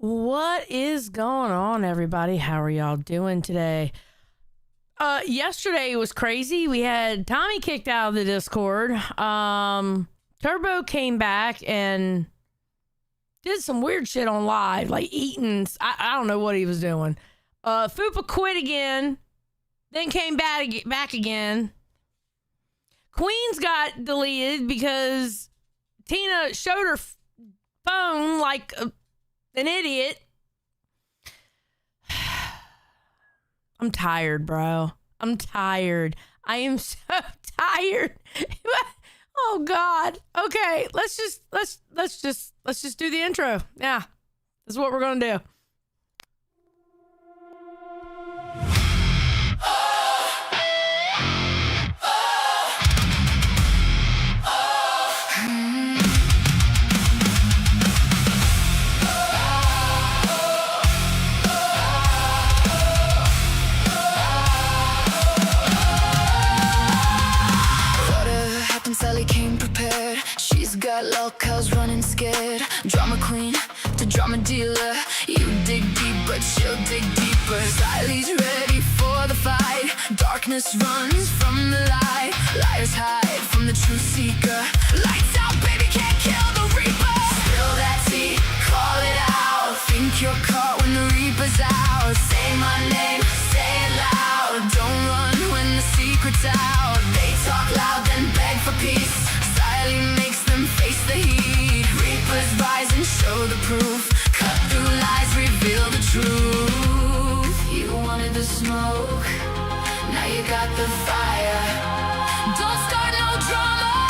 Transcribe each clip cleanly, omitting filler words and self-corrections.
What is going on, everybody? How are y'all doing today? Yesterday was crazy. We had Tommy kicked out of the Discord. Turbo came back and did some weird shit on live, like eating. I don't know what he was doing. Fupa quit again, then came back again. Queens got deleted because Tina showed her phone like an idiot. I'm tired, bro. I'm tired. I am so tired. Oh God. Okay, let's just do the intro. Yeah, that's what we're gonna do. Sally came prepared. She's got locals running scared. Drama queen to drama dealer. You dig deep, but she'll dig deeper. Sally's ready for the fight. Darkness runs from the light. Liars hide from the truth seeker. Lights out, baby, can't kill the reaper. Spill that tea, call it out. Think you're caught when the reaper's out. Say my name, say it loud. Don't run when the secret's out. They talk loud, then beg for peace. Sally makes them face the heat. Reapers rise and show the proof. Cut through lies, reveal the truth. You wanted the smoke, now you got the fire. Don't start no drama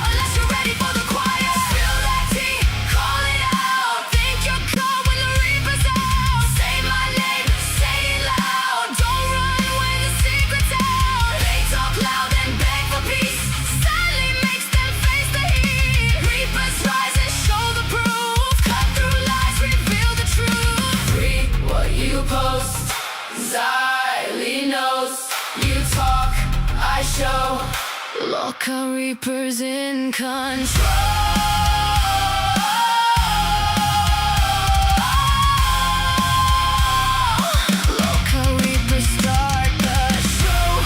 unless you're ready for the choir. Spill that tea, call it out. Think you're caught when the reaper's out. Say my name, say it loud. Don't run when the secret's out. They talk loud and beg for peace. Sally makes them face the heat. Reapers rise and show the proof. Cut through lies, reveal the truth. Read what you post. Sally knows. You talk, I show. Local reapers in control. Local reapers start the show.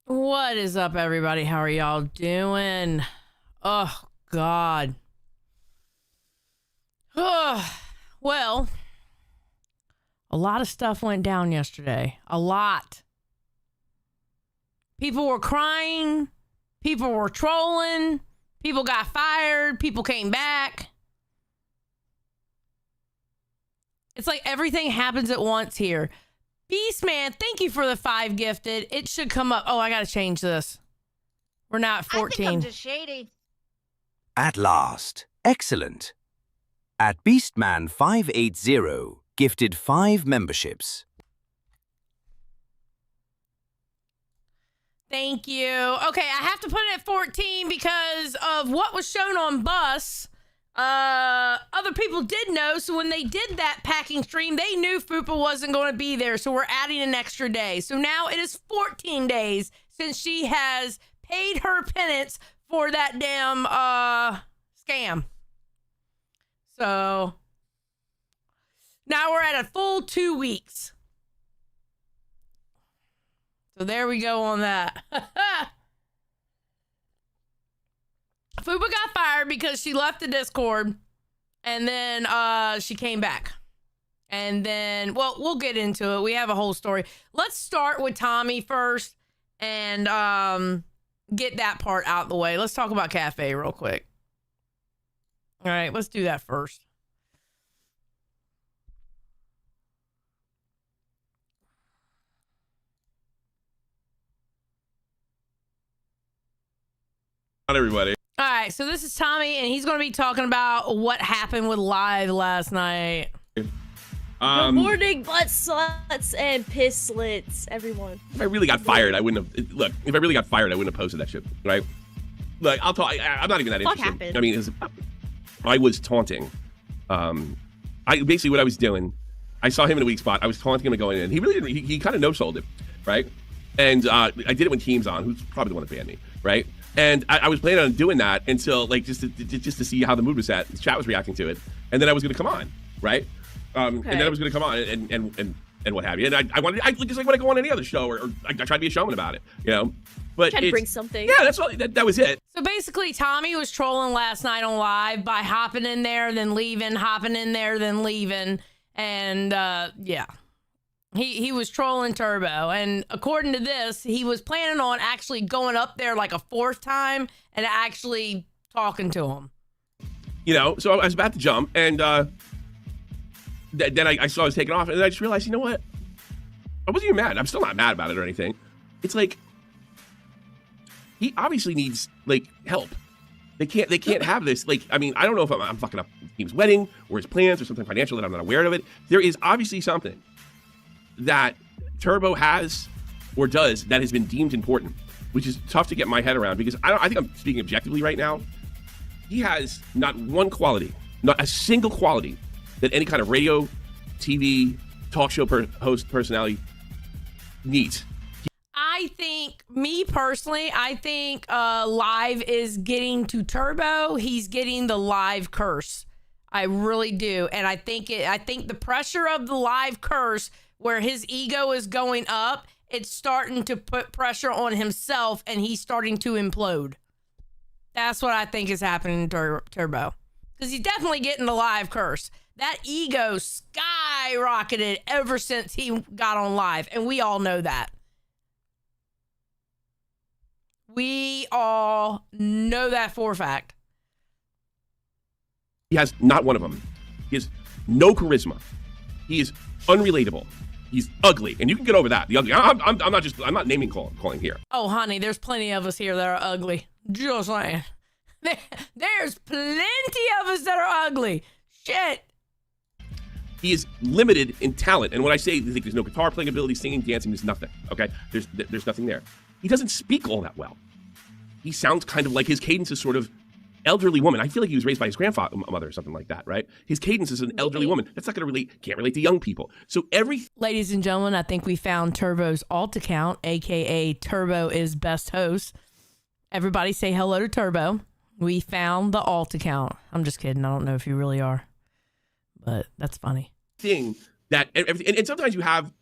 What is up, everybody? How are y'all doing? Oh God. Well, a lot of stuff went down yesterday. A lot. People were crying. People were trolling. People got fired. People came back. It's like everything happens at once here. Beastman, thank you for the 5 gifted. It should come up. Oh, I gotta change this. We're not 14. I think I'm just shady. At last. Excellent. At Beastman580, gifted 5 memberships. Thank you. Okay, I have to put it at 14 because of what was shown on bus. Other people did know, so when they did that packing stream, they knew Fupa wasn't going to be there, so we're adding an extra day. So now it is 14 days since she has paid her penance for that damn scam. So now we're at a full 2 weeks. So there we go on that. Fupa got fired because she left the Discord, and then she came back. And then, well, we'll get into it. We have a whole story. Let's start with Tommy first and get that part out the way. Let's talk about Cafe real quick. All right, let's do that first. Not everybody. All right, so this is Tommy, and he's going to be talking about what happened with Live last night. Good morning, butt sluts and piss slits, everyone. If I really got fired, I wouldn't have. Look, if I really got fired, I wouldn't have posted that shit, right? Look, I'll talk. I'm not even that What interested. happened? I mean, I was taunting. Basically what I was doing. I saw him in a weak spot. I was taunting him and going in. He really didn't. He kind of no-sold it, right? And I did it when Team's on, who's probably the one that banned me, right? And I was planning on doing that until like just to see how the mood was at. The chat was reacting to it, and then I was going to come on, right? And then I was going to come on and what have you. And I wanted, just like when I go on any other show, or I try to be a showman about it, you know. But Try to bring something. Yeah, that's all. That was it. So basically, Tommy was trolling last night on live by hopping in there, then leaving, hopping in there, then leaving, and yeah. He was trolling Turbo, and according to this, he was planning on actually going up there like a fourth time and actually talking to him. You know, so I was about to jump, and then I saw I was taking off, and then I just realized, you know what? I wasn't even mad. I'm still not mad about it or anything. It's like he obviously needs like help. They can't have this. Like, I mean, I don't know if I'm fucking up Team's wedding or his plans or something financial that I'm not aware of it. There is obviously something that Turbo has or does that has been deemed important, which is tough to get my head around because I think I'm speaking objectively right now. He has not one quality, not a single quality that any kind of radio, TV, talk show host personality needs. I think, me personally, I think Live is getting to Turbo. He's getting the Live curse. I really do. And I think the pressure of the Live curse, where his ego is going up, it's starting to put pressure on himself, and he's starting to implode. That's what I think is happening to Turbo. Because he's definitely getting the Live curse. That ego skyrocketed ever since he got on Live, and we all know that. We all know that for a fact. He has not one of them. He has no charisma. He is unrelatable. He's ugly, and you can get over that. The ugly. I'm not naming calling here. Oh, honey, there's plenty of us here that are ugly. Just saying. There's plenty of us that are ugly. Shit. He is limited in talent, and when I say there's no guitar playing ability, singing, dancing, there's nothing. Okay, there's nothing there. He doesn't speak all that well. He sounds kind of like his cadence is sort of elderly woman. I feel like he was raised by his grandmother or something like that, right? His cadence is an elderly woman. That's not going to can't relate to young people. So Ladies and gentlemen, I think we found Turbo's alt account, aka Turbo is best host. Everybody say hello to Turbo. We found the alt account. I'm just kidding. I don't know if you really are, but that's funny. Thing that and sometimes you have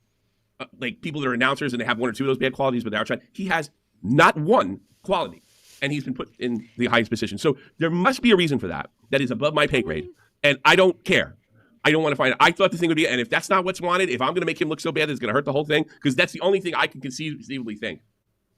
like people that are announcers and they have one or two of those bad qualities, but they're outside. He has not one quality, and he's been put in the highest position. So there must be a reason for that. That is above my pay grade, and I don't care. I don't want to find it. I thought the thing would be, and if that's not what's wanted, if I'm going to make him look so bad that it's going to hurt the whole thing, because that's the only thing I can conceivably think.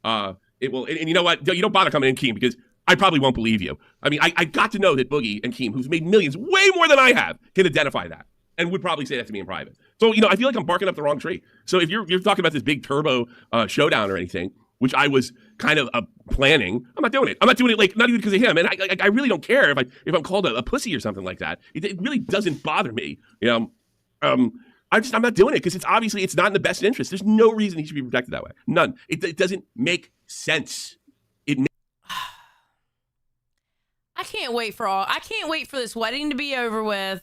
It will, and you know what? You don't bother coming in, Keem, because I probably won't believe you. I mean, I got to know that Boogie and Keem, who's made millions, way more than I have, can identify that. And would probably say that to me in private. So, you know, I feel like I'm barking up the wrong tree. So if you're talking about this big Turbo showdown or anything, which I was kind of planning, I'm not doing it. I'm not doing it, like, not even because of him. And I really don't care if I'm called a pussy or something like that. It really doesn't bother me. You know, I'm not doing it because it's not in the best interest. There's no reason he should be protected that way. None. It doesn't make sense. I can't wait for this wedding to be over with.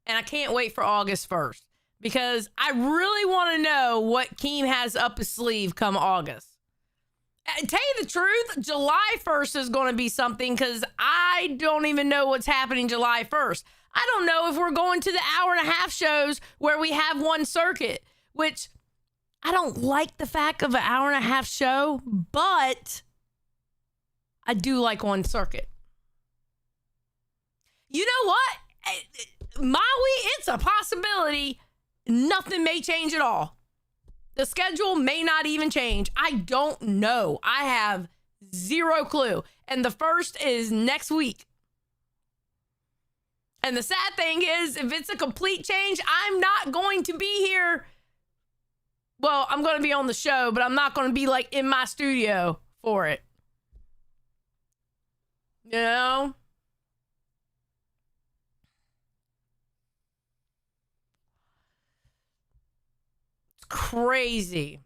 And I can't wait for August 1st because I really want to know what Keem has up his sleeve come August. And tell you the truth, July 1st is going to be something because I don't even know what's happening July 1st. I don't know if we're going to the hour and a half shows where we have one circuit, which I don't like the fact of an hour and a half show, but I do like one circuit. You know what? Maui, it's a possibility nothing may change at all. The schedule may not even change. I don't know. I have zero clue. And the first is next week. And the sad thing is, if it's a complete change, I'm not going to be here. Well, I'm going to be on the show, but I'm not going to be like in my studio for it. You know? crazy.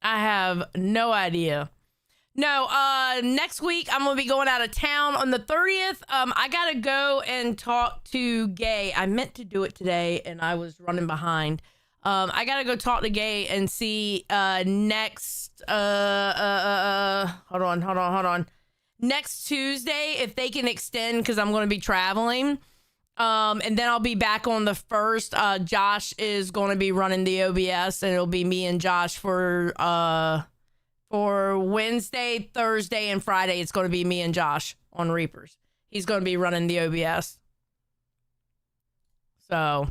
I have no idea. No, next week I'm going to be going out of town on the 30th. I got to go and talk to Gay. I meant to do it today and I was running behind. I got to go talk to Gay and see next hold on. Next Tuesday if they can extend cuz I'm going to be traveling. And then I'll be back on the 1st. Josh is going to be running the OBS and it'll be me and Josh for Wednesday, Thursday, and Friday. It's going to be me and Josh on Reapers. He's going to be running the OBS. So,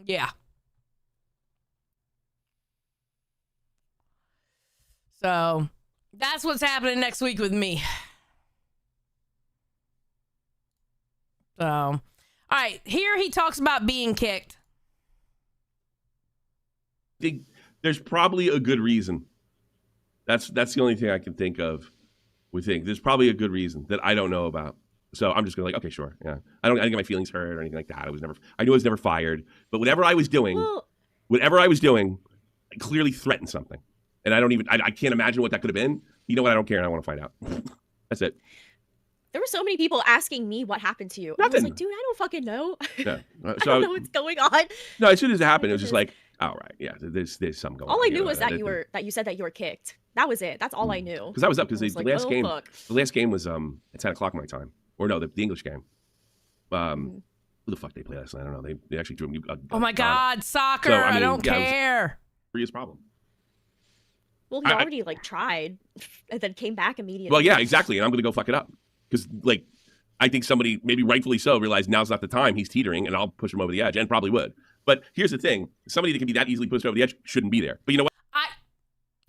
yeah. So, that's what's happening next week with me. So, all right. Here he talks about being kicked. There's probably a good reason. That's the only thing I can think of. There's probably a good reason that I don't know about. So I'm just gonna okay, sure, yeah. I didn't get my feelings hurt or anything like that. I knew I was never fired. But whatever I was doing, I clearly threatened something, and I can't imagine what that could have been. You know what? I don't care, and I want to find out. That's it. There were so many people asking me what happened to you. Nothing. I was like, dude, I don't fucking know. Yeah. I don't know what's going on. No, as soon as it happened, it was just like, oh, right, yeah, there's something going on. All I knew was that you said that you were kicked. That was it. That's all I knew. Because I was up because the last game. Fuck. The last game was at 10:00 my time, or no, the English game. Who the fuck they played last night? I don't know. They actually drew me. Oh my God, soccer! So, I don't care. Serious problem. Well, he already tried, and then came back immediately. Well, yeah, exactly, and I'm gonna go fuck it up because I think somebody, maybe rightfully so, realized now's not the time. He's teetering, and I'll push him over the edge, and probably would. But here's the thing: somebody that can be that easily pushed over the edge shouldn't be there. But you know what?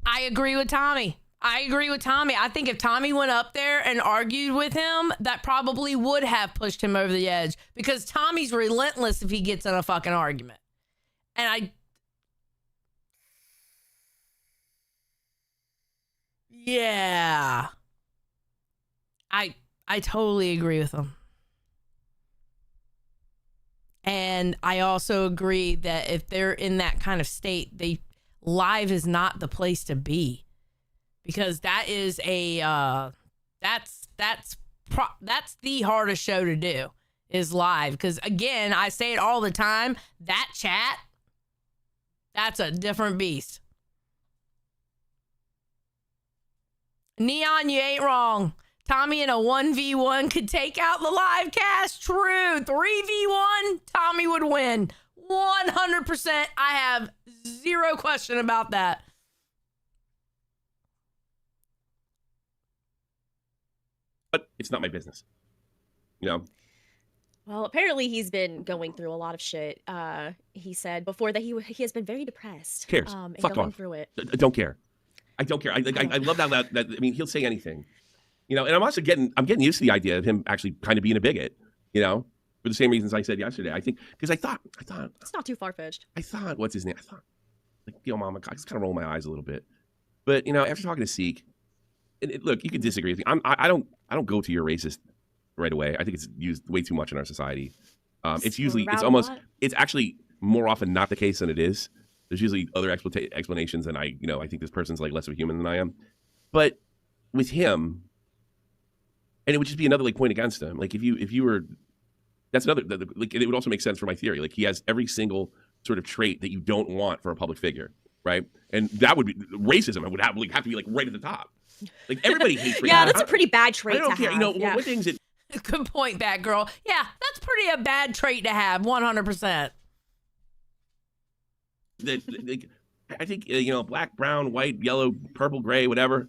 I agree with Tommy. I think if Tommy went up there and argued with him, that probably would have pushed him over the edge because Tommy's relentless if he gets in a fucking argument. And yeah. I totally agree with him. And I also agree that if they're in that kind of state, live is not the place to be, because that is that's the hardest show to do is live. Because again, I say it all the time, that chat, that's a different beast. Neon, you ain't wrong. Tommy in a 1v1 could take out the live cast. True. 3v1, Tommy would win. 100%. I have zero question about that. But it's not my business. You know? Well, apparently he's been going through a lot of shit. He said before that he has been very depressed. Cares. And Fuck going off. through it. I don't care. I don't care. I love that. I mean, he'll say anything. You know, and I'm also getting used to the idea of him actually kind of being a bigot, you know, for the same reasons I said yesterday. I think, because I thought. It's not too far-fetched. I thought, what's his name? I thought, Mama, I just kind of roll my eyes a little bit. But, you know, after talking to Seek, look, you can disagree with me. I don't go to your racist right away. I think it's used way too much in our society. It's actually more often not the case than it is. There's usually other explanations, and I think this person's less of a human than I am. But with him, and it would just be another point against him. If you were, that's another. It would also make sense for my theory. He has every single sort of trait that you don't want for a public figure, right? And that would be racism. It would have to be right at the top. Everybody hates racism. Yeah, that's a pretty bad trait. I don't care. Have. One thing's it. Good point, bad girl. Yeah, that's pretty a bad trait to have. 100%. I think black, brown, white, yellow, purple, gray, whatever.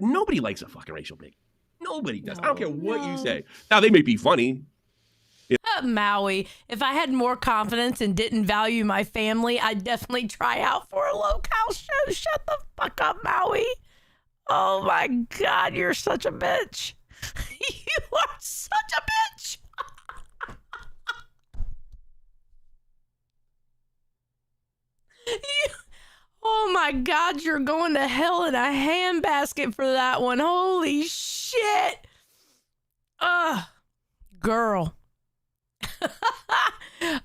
Nobody likes a fucking racial bigot. Nobody does. I don't care what you say. Now, they may be funny. Maui, if I had more confidence and didn't value my family, I'd definitely try out for a locale show. Shut the fuck up, Maui. Oh my God, you're such a bitch. You are such a bitch. Oh my God, you're going to hell in a handbasket for that one. Holy shit. Girl.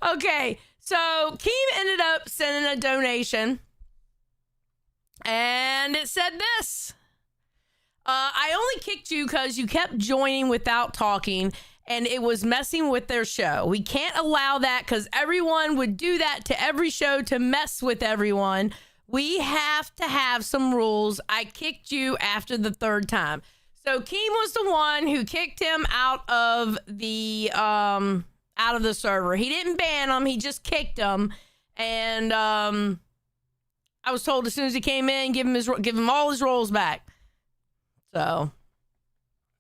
Okay, So Keem ended up sending a donation, and it said this. I only kicked you because you kept joining without talking, and it was messing with their show. We can't allow that because everyone would do that to every show to mess with everyone. We have to have some rules. I kicked you after the third time. So Keem was the one who kicked him out of the server. He didn't ban him. He just kicked him. And I was told as soon as he came in, give him all his roles back. So,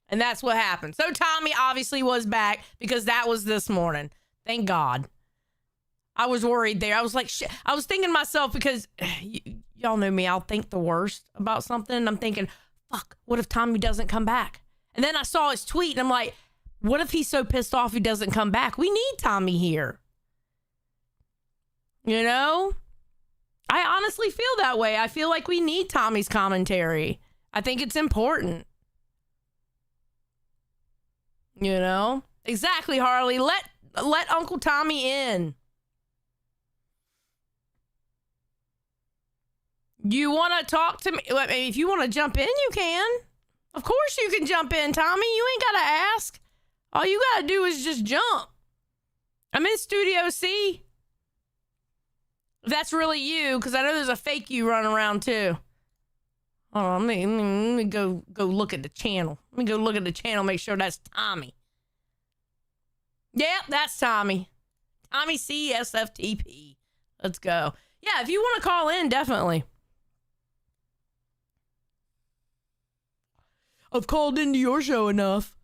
and that's what happened. So Tommy obviously was back because that was this morning. Thank God. I was worried there. I was like, shit. I was thinking to myself because y'all know me. I'll think the worst about something. And I'm thinking, fuck, what if Tommy doesn't come back? And then I saw his tweet and I'm like, what if he's so pissed off he doesn't come back? We need Tommy here. You know? I honestly feel that way. I feel like we need Tommy's commentary. I think it's important. You know? Exactly, Harley. Let Uncle Tommy in. You want to talk to me? If you want to jump in, you can. Of course you can jump in, Tommy. You ain't got to ask. All you got to do is just jump. I'm in Studio C. If that's really you, because I know there's a fake you running around too. Hold on, let me go look at the channel. Let me go look at the channel, make sure that's Tommy. Yep, that's Tommy. Tommy C, SFTP. Let's go. Yeah, if you want to call in, definitely. I've called into your show enough.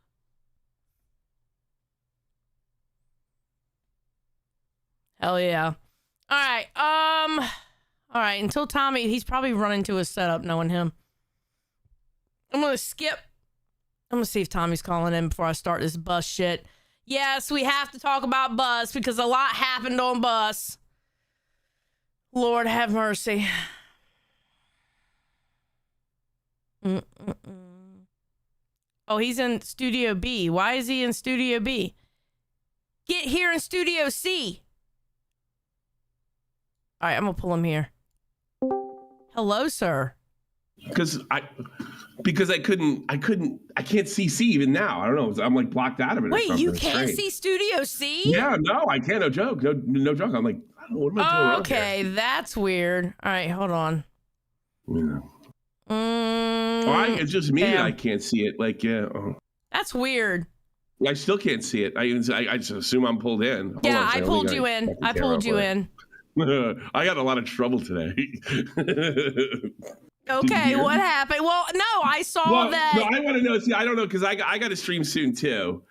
Hell yeah. All right, until Tommy, he's probably running to his setup knowing him. I'm going to skip. I'm going to see if Tommy's calling in before I start this bus shit. Yes, we have to talk about bus because a lot happened on bus. Lord have mercy. Oh, he's in Studio B. Why is he in Studio B? Get here in Studio C. All right, I'm going to pull him here. Hello, sir. Because I can't see C even now. I don't know. I'm like blocked out of it. Wait, you It's can't strange. see Studio C? Yeah, no, I can't. No joke. No joke. I'm like, I don't know what am I doing wrong Okay, that's weird. All right, hold on. here? Yeah. It's just me that damn. I can't see it. Like, yeah. That's weird. I still can't see it. I just assume I'm pulled in. Hold Yeah, on a I second. pulled Let me you go in. fucking I camera pulled you play. in. I got a lot of trouble today. Okay, hear? what happened? Well, no, I saw that. No, I want to know. See, I don't know because I got to stream soon too.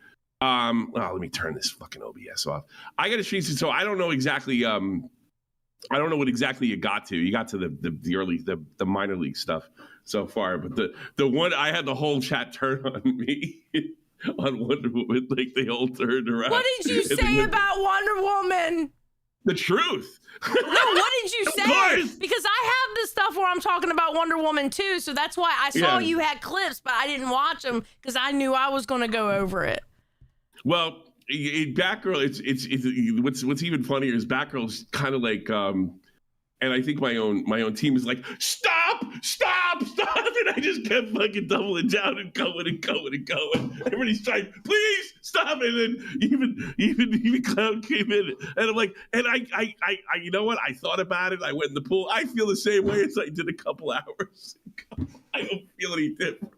Let me turn this fucking OBS off. I got to stream soon, so I don't know exactly. I don't know what exactly you got to. You got to the early the minor league stuff so far, but the one I had the whole chat turn on me on Wonder Woman, like they all turned around. What did you say about Wonder Woman? The truth. No, what did you Of say? course. Because I have this stuff where I'm talking about Wonder Woman too, so that's why I saw Yeah. you had clips, but I didn't watch them because I knew I was going to go over it. Well, Batgirl, it's what's even funnier is Batgirl's kind of like, and I think my own team is like, stop, and I just kept fucking doubling down and going. Everybody's trying, please stop, and then even Clown came in, and I'm like, and I you know what? I thought about it. I went in the pool. I feel the same way as I did a couple hours ago. I don't feel any different.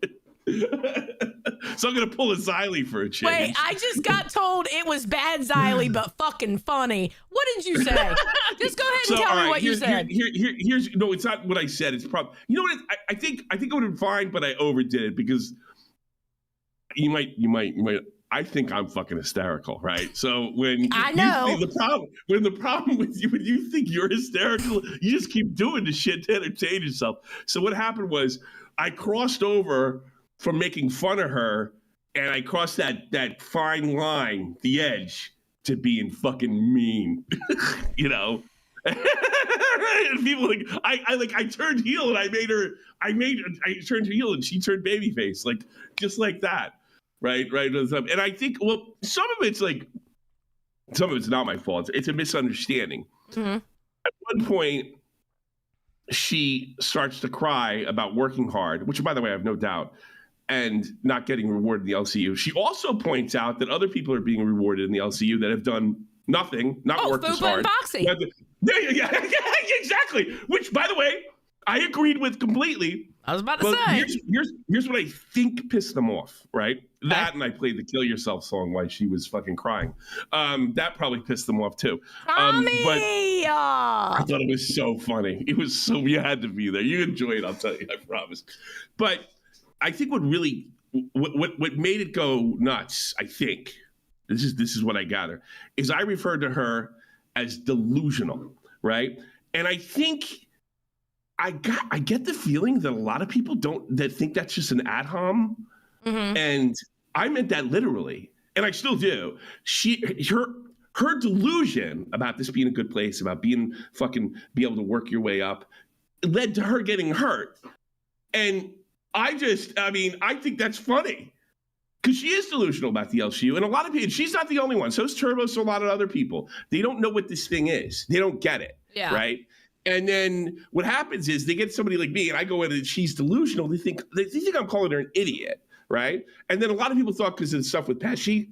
So I'm gonna pull a Xylee for a change. Wait, I just got told it was bad Xylee, but fucking funny. What did you say? Just go ahead and tell me what you said. Here's no, it's not what I said. It's probably, you know what? I think it would have been fine, but I overdid it because you might. I think I'm fucking hysterical, right? So when I know the problem with you, when you think you're hysterical, you just keep doing the shit to entertain yourself. So what happened was I crossed over from making fun of her, and I crossed that fine line, the edge, to being fucking mean, you know. And people I turned heel and I turned heel and she turned babyface, like just like that, right. And I think some of it's like some of it's not my fault. It's a misunderstanding. Mhm. At one point, she starts to cry about working hard, which, by the way, I have no doubt, and not getting rewarded in the LCU. She also points out that other people are being rewarded in the LCU that have done nothing, not worked as Fupa hard. and Foxy. Yeah, exactly. Which, by the way, I agreed with completely. I was about to But say. here's what I think pissed them off, right? That and I played the "Kill Yourself" song while she was fucking crying. That probably pissed them off too. Tommy! But I thought it was so funny. It was so, you had to be there. You enjoy it, I'll tell you, I promise. But I think what made it go nuts, I think, this is what I gather, is I referred to her as delusional, right? And I think I get the feeling that a lot of people that think that's just an ad hom. Mhm. And I meant that literally, and I still do. Her delusion about this being a good place, about be able to work your way up, led to her getting hurt. And I think that's funny. Because she is delusional about the LCU. And a lot of people, she's not the only one. So is Turbo, so a lot of other people. They don't know what this thing is. They don't get it. Yeah. Right? And then what happens is they get somebody like me, and I go in and she's delusional. They think I'm calling her an idiot, right? And then a lot of people thought, because of the stuff with Pesci,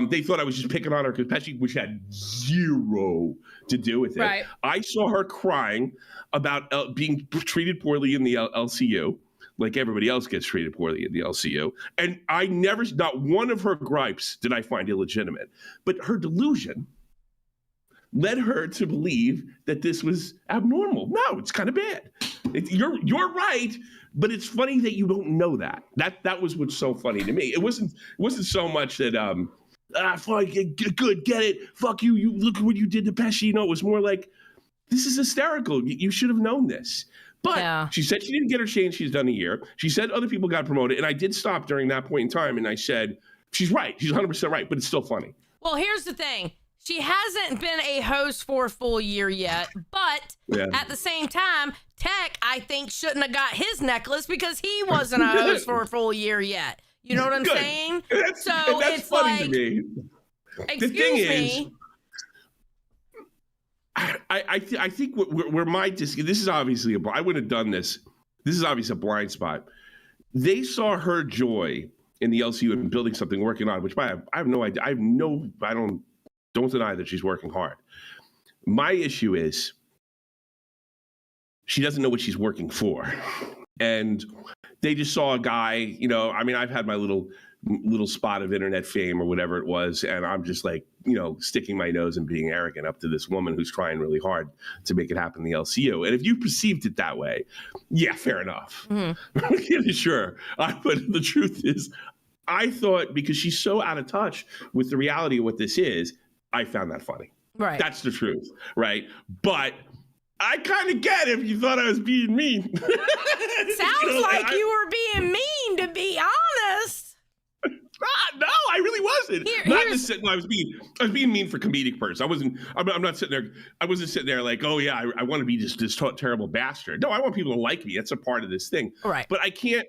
they thought I was just picking on her because Pesci, which had zero to do with it. Right. I saw her crying about being treated poorly in the LCU, like everybody else gets treated poorly in the LCU. And not one of her gripes did I find illegitimate. But her delusion led her to believe that this was abnormal. No, it's kind of bad. You're right, but it's funny that you don't know that. That was what's so funny to me. It wasn't so much that fuck, good, get it, fuck you, look what you did to Pesci. No, it was more like, this is hysterical. You should have known this. But Yeah. She said she didn't get her change. She's done a year. She said other people got promoted, and I did stop during that point in time, and I said, she's right. She's 100% right, but it's still funny. Well, here's the thing. She hasn't been a host for a full year yet, but at the same time, Tech, I think, shouldn't have got his necklace because he wasn't a host for a full year yet. You know what I'm saying? That's it's funny like, to me. Excuse me. I think where this is obviously I wouldn't have done this. This is obviously a blind spot. They saw her joy in the LCU and building something, working on, which I have no idea. Don't deny that she's working hard. My issue is she doesn't know what she's working for. And they just saw a guy, I've had my little spot of internet fame or whatever it was. And I'm just like, sticking my nose and being arrogant up to this woman who's trying really hard to make it happen in the LCU. And if you perceived it that way, yeah, fair enough. Mm-hmm. Sure. But the truth is, I thought because she's so out of touch with the reality of what this is, I found that funny. Right. That's the truth, right? But I kind of get it if you thought I was being mean. Sounds like you were being mean, to be honest. No, I really wasn't. I was being mean for comedic purposes. I'm not sitting there. I wasn't sitting there like, oh yeah, I want to be just this terrible bastard. No, I want people to like me. That's a part of this thing. Right. But I can't.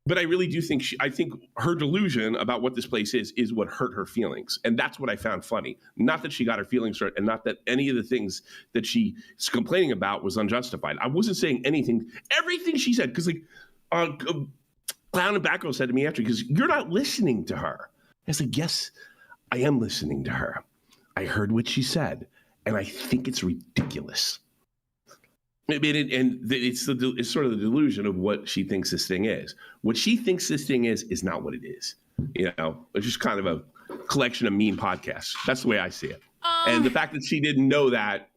But I really do think I think her delusion about what this place is what hurt her feelings. And that's what I found funny. Not that she got her feelings hurt and not that any of the things that she's complaining about was unjustified. I wasn't saying anything. Everything she said, because Clown and Batgirl said to me after, because you're not listening to her. I was like, yes, I am listening to her. I heard what she said, and I think it's ridiculous. It's sort of the delusion of what she thinks this thing is. What she thinks this thing is not what it is. It's just kind of a collection of mean podcasts. That's the way I see it. And the fact that she didn't know that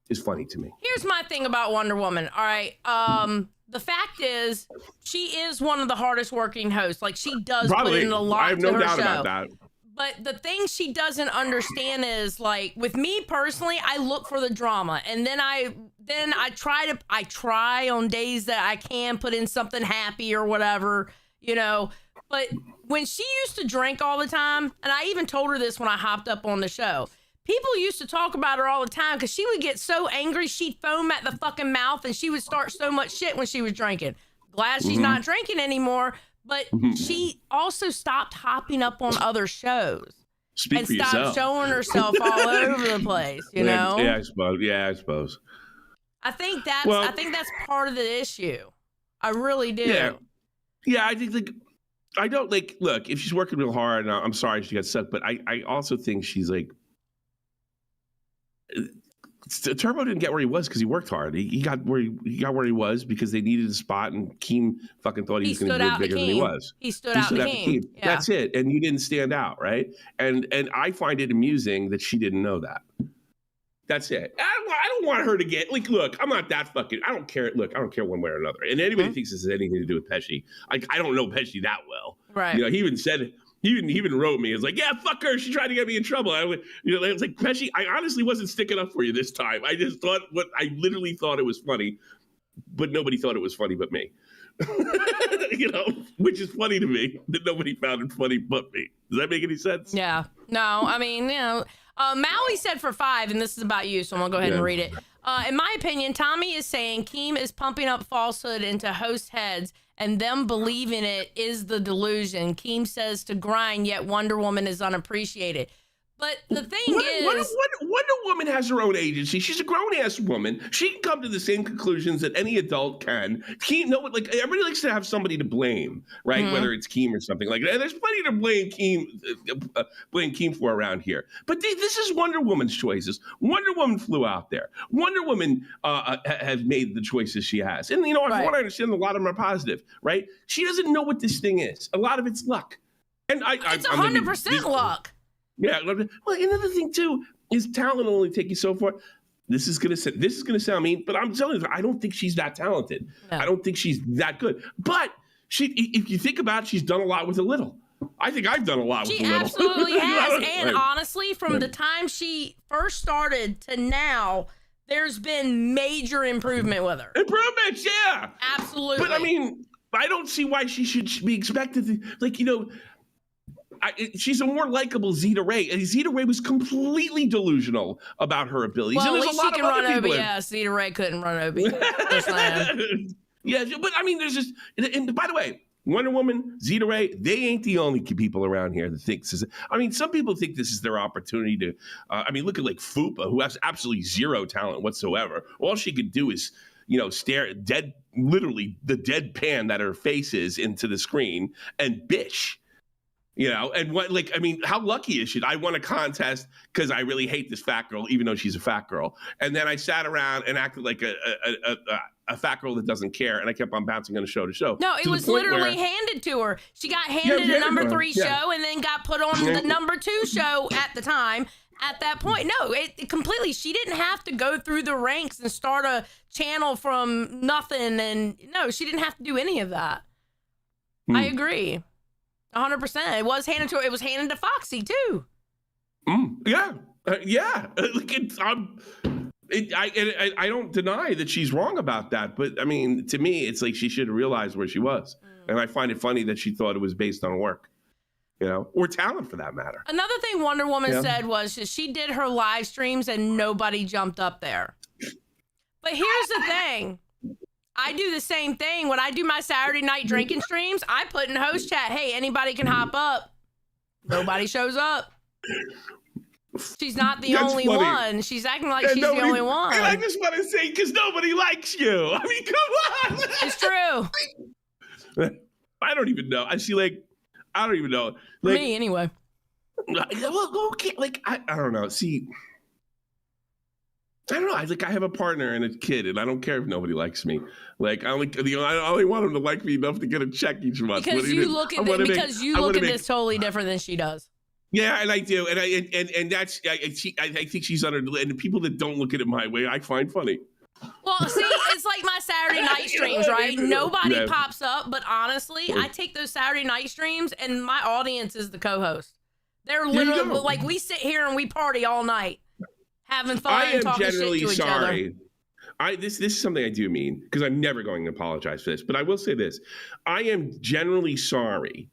is funny to me. Here's my thing about Wonder Woman. All right. The fact is, she is one of the hardest working hosts. Like, she does put in a lot. I have no to her doubt show. about that. But the thing she doesn't understand is, like, with me personally, I look for the drama, and then I try on days that I can put in something happy or whatever, But when she used to drink all the time, and I even told her this when I hopped up on the show, people used to talk about her all the time because she would get so angry she'd foam at the fucking mouth, and she would start so much shit when she was drinking. Glad she's not drinking anymore. But she also stopped hopping up on other shows. Speak and for stop yourself. showing herself all over the place. You know. Yeah, I suppose. Yeah, I suppose. I think that's Well- I think that's part of the issue. I really do. Yeah. Yeah, I think like I don't like look, if she's working real hard, and I'm sorry she got stuck, but I also think she's like Turbo didn't get where he was because he worked hard. He got where he was because they needed a spot, and Keem fucking thought he was going to be bigger than he was. He stood out to Keem. Yeah. That's it, and you didn't stand out, right? And I find it amusing that she didn't know that. That's it. I don't want her to get like. Look, I'm not that fucking. I don't care. Look, I don't care one way or another. And anybody thinks this has anything to do with Pesci, like I don't know Pesci that well. Right. You know, he even said. He even wrote me. It's like, yeah, fuck her. She tried to get me in trouble. It's like, Pesci, I honestly wasn't sticking up for you this time. I just thought I literally thought it was funny, but nobody thought it was funny but me. You know, which is funny to me that nobody found it funny but me. Does that make any sense? Yeah. No, I mean, you know, Maui said for 5, and this is about you, so I'm going to go ahead and read it. In my opinion, Tommy is saying Keem is pumping up falsehood into host heads, and them believing it is the delusion. Keem says to grind, yet Wonder Woman is unappreciated. But the thing is... Wonder Woman has her own agency. She's a grown-ass woman. She can come to the same conclusions that any adult can. Like everybody likes to have somebody to blame, right? Mm-hmm. Whether it's Keem or something like that. And there's plenty to blame Keem for around here. But this is Wonder Woman's choices. Wonder Woman flew out there. Wonder Woman has made the choices she has. And, you know, I want to understand a lot of them are positive, right? She doesn't know what this thing is. A lot of it's luck. And it's 100% luck. Yeah. Well, another thing too is talent will only take you so far. This is gonna sound mean, but I'm telling you, I don't think she's that talented. No. I don't think she's that good. But if you think about it, she's done a lot with a little. I think I've done a lot with a little. She absolutely has. And honestly, from the time she first started to now, there's been major improvement with her. Improvements, yeah. Absolutely. But I mean, I don't see why she should be expected to, like, you know. She's a more likable Zeta Ray. And Zeta Ray was completely delusional about her abilities. Well, and there's at least a lot she of can other run people. Yeah, Zeta Ray couldn't run OB. Yeah, but I mean, there's just, and by the way, Wonder Woman, Zeta Ray, they ain't the only people around here that think this is, I mean, some people think this is their opportunity to, look at like Fupa, who has absolutely zero talent whatsoever. All she could do is, you know, stare literally the deadpan that her face is into the screen and bitch. You know, and how lucky is she? I won a contest because I really hate this fat girl, even though she's a fat girl. And then I sat around and acted like a fat girl that doesn't care, and I kept on bouncing on show to show. No, it was literally handed to her. She got handed a number 3 show and then got put on the number 2 show at the time. At that point, no, it completely. She didn't have to go through the ranks and start a channel from nothing, and no, she didn't have to do any of that. I agree. 100%. It was handed to her. It was handed to Foxy too. Yeah. I don't deny that she's wrong about that, but I mean, to me, it's like she should have realized where she was, and I find it funny that she thought it was based on work, you know, or talent for that matter. Another thing Wonder Woman said was she did her live streams and nobody jumped up there. But here's the thing. I do the same thing. When I do my Saturday night drinking streams, I put in host chat, hey, anybody can hop up. Nobody shows up. She's not the only one. She's acting like she's the only one. And I just want to say, because nobody likes you. I mean, come on. It's true. I don't even know. I don't even know. Like, me, anyway. Well, okay, I don't know. See, I don't know. I have a partner and a kid, and I don't care if nobody likes me. Like, I only want them to like me enough to get a check each month. Because you look at this totally different than she does. Yeah, and I do, and that's I think she's under, and the people that don't look at it my way, I find funny. Well, see, it's like my Saturday night streams, right? Nobody pops up, but honestly, I take those Saturday night streams, and my audience is the co-host. They're literally like, we sit here and we party all night, having fun and talking shit to each other. This is something I do mean, because I'm never going to apologize for this, but I will say this: I am generally sorry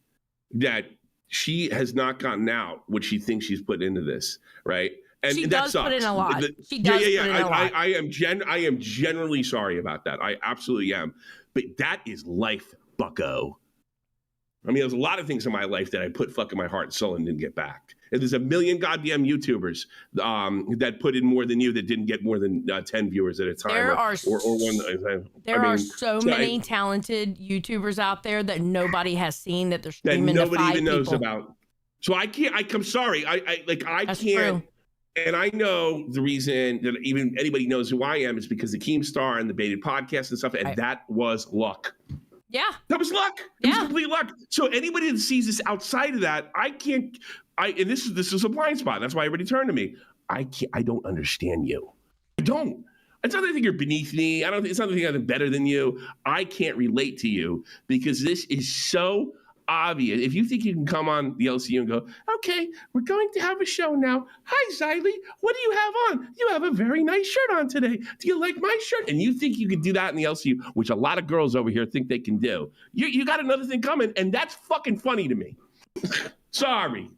that she has not gotten out what she thinks she's put into this, right? And she that does sucks. put in a lot. She does put in a lot. I am generally sorry about that. I absolutely am. But that is life, bucko. I mean, there's a lot of things in my life that I put fucking my heart and soul and didn't get back. And there's a million goddamn YouTubers that put in more than you that didn't get more than 10 viewers at a time. There are so many talented YouTubers out there that nobody has seen that they're streaming that to nobody 5 even knows people. about. So I can't. I'm sorry. I That's can't. true. And I know the reason that even anybody knows who I am is because the Keemstar and the Baited podcast and stuff, and Right. that was luck. Yeah. That was luck. It was Yeah. complete luck. So anybody that sees this outside of that, I can't. And this is a blind spot. That's why everybody turned to me. I don't understand you. I don't. It's not that I think you're beneath me. I don't. It's not that I think I'm better than you. I can't relate to you because this is so obvious. If you think you can come on the LCU and go, okay, we're going to have a show now. Hi, Xylee. What do you have on? You have a very nice shirt on today. Do you like my shirt? And you think you can do that in the LCU, which a lot of girls over here think they can do. You got another thing coming, and that's fucking funny to me. Sorry.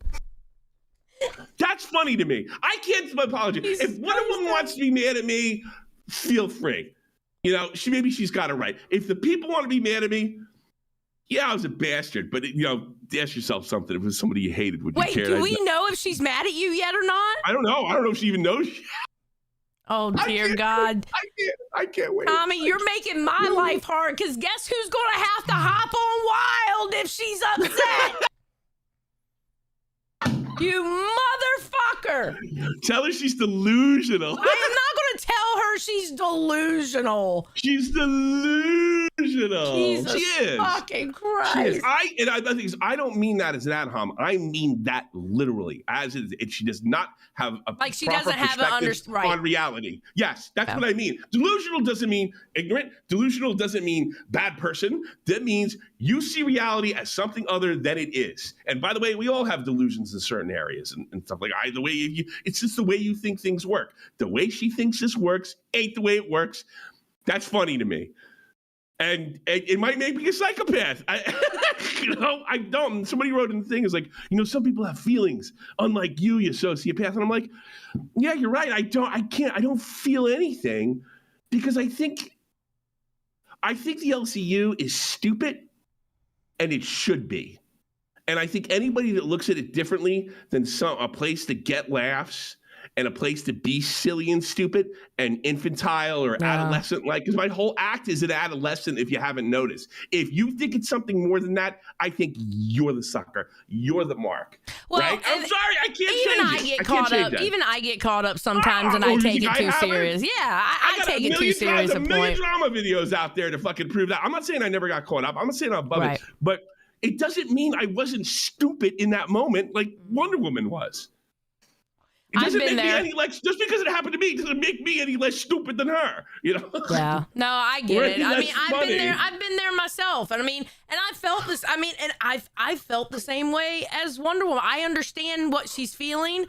That's funny to me. I can't apologize. If Wonder Woman wants to be mad at me, feel free. You know, maybe she's got it right. If the people want to be mad at me, yeah, I was a bastard, but ask yourself something. If it was somebody you hated, would you Wait, care? do we know if she's mad at you yet or not? I don't know. I don't know if she even knows. Oh, dear God. I can't wait. Tommy, you're making my life hard because guess who's going to have to hop on Wild if she's upset? You motherfucker. Tell her she's delusional. I am not going to tell her she's delusional. She's delusional. Jesus She is. fucking Christ. She is. I think I don't mean that as an ad hom. I mean that literally as it is. She does not have a Like she proper doesn't have an perspective right. on reality. Yes, that's what I mean. Delusional doesn't mean ignorant. Delusional doesn't mean bad person. That means you see reality as something other than it is. And by the way, we all have delusions in certain areas and stuff like that. The way it's just the way you think things work. The way she thinks this works ain't the way it works. That's funny to me. And it might make me a psychopath. I don't. Somebody wrote in the thing, is like, some people have feelings, unlike you sociopath. And I'm like, yeah, you're right. I don't feel anything because I think the LCU is stupid and it should be. And I think anybody that looks at it differently than a place to get laughs and a place to be silly and stupid and infantile or adolescent, because my whole act is an adolescent if you haven't noticed. If you think it's something more than that, I think you're the sucker. You're the mark. Well, right? I'm sorry, I can't even change I it. get I can't caught change up. that. Even I get caught up sometimes, and I take it too serious. Yeah, I take it too serious. A million drama videos out there to fucking prove that. I'm not saying I never got caught up. I'm not saying I'm above it, but it doesn't mean I wasn't stupid in that moment like Wonder Woman was. It doesn't make me any less, just because it happened to me, doesn't make me any less stupid than her, Yeah. No, I get it. I mean, funny. I've been there myself. And I felt this, and I felt the same way as Wonder Woman. I understand what she's feeling,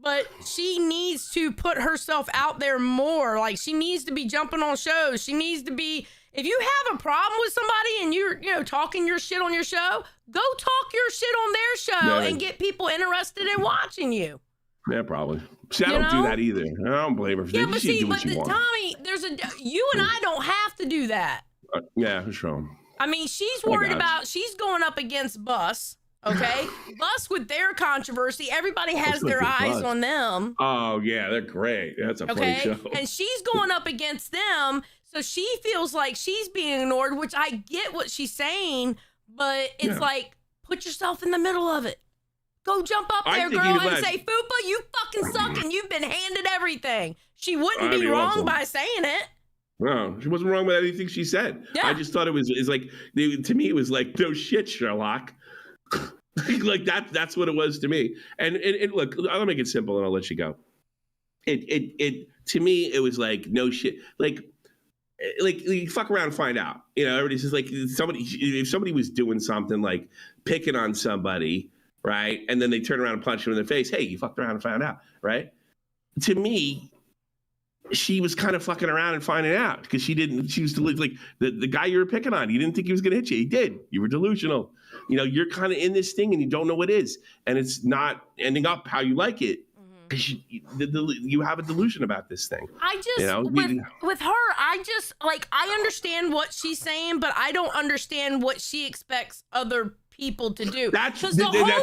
but she needs to put herself out there more. Like, she needs to be jumping on shows. She needs to be, if you have a problem with somebody and you're, talking your shit on your show, go talk your shit on their show and get people interested in watching you. Yeah, probably. See, I don't do that either. I don't blame her. Yeah, but see, Tommy, you and I don't have to do that. Yeah, for sure. She's worried about, she's going up against Bus, okay? Bus with their controversy, everybody has their eyes on them. Oh, yeah, they're great. That's a funny show. And she's going up against them, so she feels like she's being ignored, which I get what she's saying, but it's like, put yourself in the middle of it. Go jump up there, girl, and say, Fupa, you fucking suck and you've been handed everything. She wouldn't be wrong by saying it. No, she wasn't wrong with anything she said. Yeah. I just thought it was like, to me, it was like, no shit, Sherlock. Like that's what it was to me. And look, I'll make it simple and I'll let you go. It to me, it was like, no shit. Like you fuck around and find out. Everybody says like if somebody was doing something like picking on somebody, right? And then they turn around and punch him in the face. Hey, you fucked around and found out, right? To me, she was kind of fucking around and finding out because she was like the guy you were picking on. You didn't think he was going to hit you. He did. You were delusional. You're kind of in this thing and you don't know what it is. And it's not ending up how you like it because you have a delusion about this thing. I just, with her, I understand what she's saying, but I don't understand what she expects other people to do. That's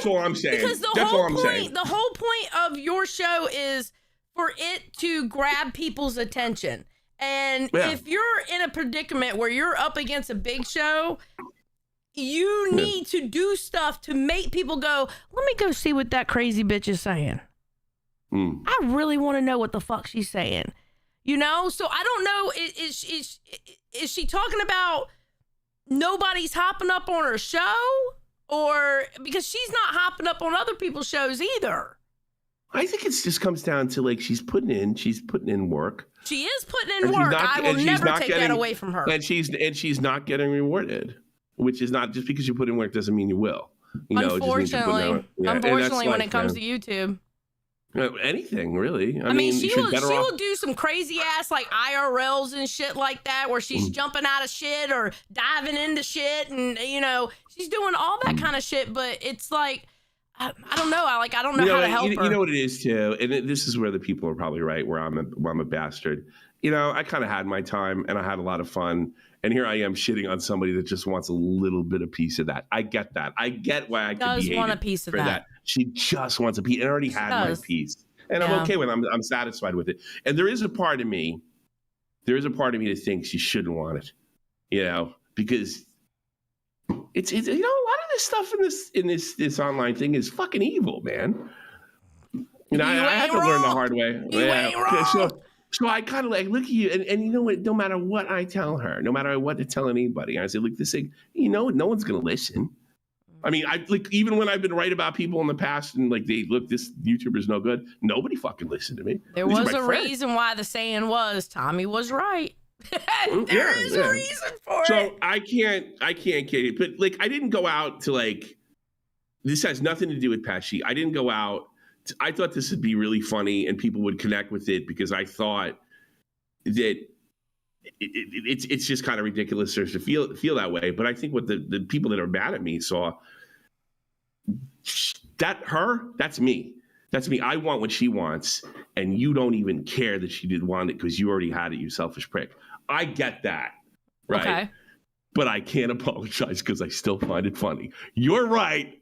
all I'm saying. Because the whole point of your show is for it to grab people's attention. And if you're in a predicament where you're up against a big show, you need to do stuff to make people go, let me go see what that crazy bitch is saying. I really want to know what the fuck she's saying. You know? So I don't know, is she talking about nobody's hopping up on her show? Or because she's not hopping up on other people's shows either. I think it just comes down to like she's putting in work. She is putting in work. I will never take that away from her. And she's not getting rewarded, which is not just because you put in work doesn't mean you will. Unfortunately, when it comes to YouTube. Anything really. I mean, she will do some crazy ass like IRLs and shit like that, where she's jumping out of shit or diving into shit, and she's doing all that kind of shit. But it's like, I don't know. I don't know how to help her. You know what it is too, and this is where the people are probably right. Where I'm a bastard. I kind of had my time and I had a lot of fun. And here I am shitting on somebody that just wants a little bit of piece of that. I get that. I get why I could be hated want a piece of for that. She just wants a piece, and I already had my piece, and I'm okay with it. I'm satisfied with it. And there is a part of me that thinks she shouldn't want it, because it's a lot of this stuff in this online thing is fucking evil, man. I had to learn the hard way. You ain't wrong. So I kind of like look at you, and you know what? No matter what I tell her, no matter what to tell anybody, I say, look, this thing, no one's gonna listen. I mean, even when I've been right about people in the past, and like this YouTuber's no good, nobody fucking listened to me. There was a reason why the saying was Tommy was right. There is a reason for it. So I can't get it, but like I didn't go out to like. This has nothing to do with Pesci. I didn't go out. I thought this would be really funny and people would connect with it because I thought that it's just kind of ridiculous to feel that way. But I think what the people that are mad at me saw, that's me. That's me. I want what she wants, and you don't even care that she didn't want it because you already had it, you selfish prick. I get that, right? Okay. But I can't apologize because I still find it funny. You're right,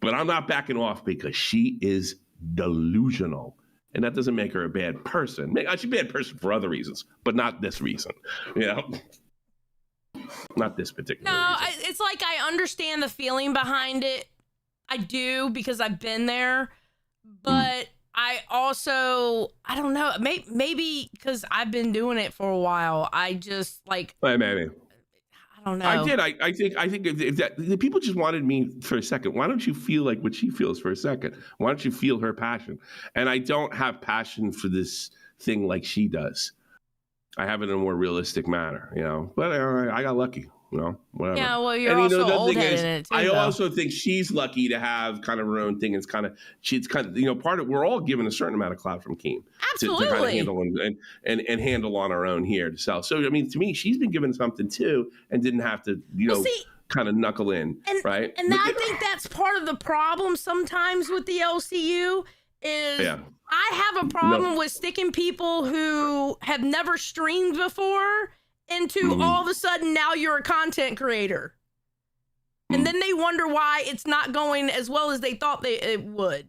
but I'm not backing off because she is delusional. And that doesn't make her a bad person. She's a bad person for other reasons, but not this reason. Not this particular reason. It's like I understand the feeling behind it. I do, because I've been there. But I also, I don't know, maybe because I've been doing it for a while. I just like... Maybe. I don't know. I did. I think if that the people just wanted me for a second. Why don't you feel like what she feels for a second? Why don't you feel her passion? And I don't have passion for this thing like she does. I have it in a more realistic manner, But I got lucky, whatever. Yeah, well, you're also old-headed in it too. I also think she's lucky to have kind of her own thing. It's kind of part of. We're all given a certain amount of clout from Keem. Absolutely. To kind of handle and handle on our own here to sell. So I mean, to me, she's been given something too, and didn't have to, kind of knuckle in, right? And I think that's part of the problem sometimes with the LCU is I have a problem with sticking people who have never streamed before into all of a sudden now you're a content creator. And then they wonder why it's not going as well as they thought it would.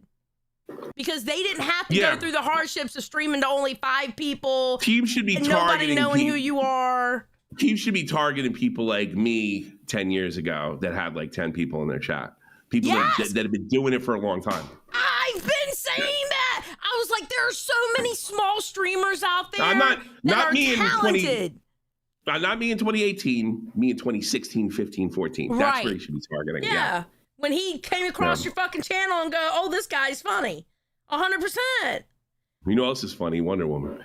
Because they didn't have to go through the hardships of streaming to only 5 people. Team should be and targeting nobody knowing who you are. Team should be targeting people like me 10 years ago that had like 10 people in their chat. People that have been doing it for a long time. I've been saying that. I was like, there are so many small streamers out there I'm not me talented. Not me in 2018, me in 2016, 15, 14. That's where you should be targeting. Yeah. When he came across your fucking channel and go, oh, this guy's funny. 100%. You know what else is funny? Wonder Woman.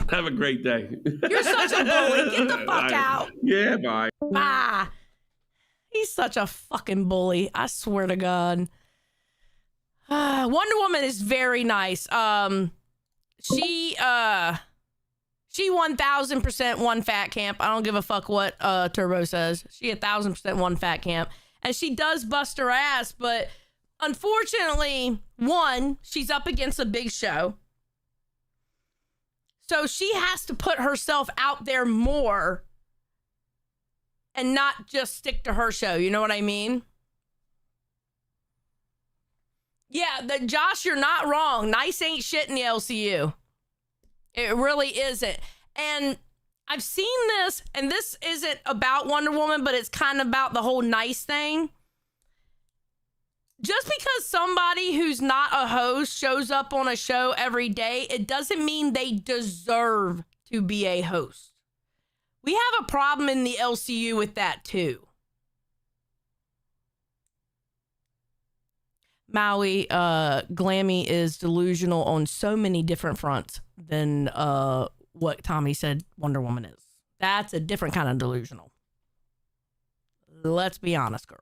Have a great day. You're such a bully. Get the fuck out. Yeah, bye. Bye. He's such a fucking bully. I swear to God. Wonder Woman is very nice. She 1000% one fat camp. I don't give a fuck what Turbo says. She 1000% one fat camp. And she does bust her ass, but unfortunately, one, she's up against a big show. So she has to put herself out there more and not just stick to her show. You know what I mean? Yeah, Josh, you're not wrong. Nice ain't shit in the LCU. It really isn't. And I've seen this, and this isn't about Wonder Woman, but it's kind of about the whole nice thing. Just because somebody who's not a host shows up on a show every day, it doesn't mean they deserve to be a host. We have a problem in the LCU with that too. Maui, Glammy is delusional on so many different fronts than what Tommy said Wonder Woman is. That's a different kind of delusional. Let's be honest, girl.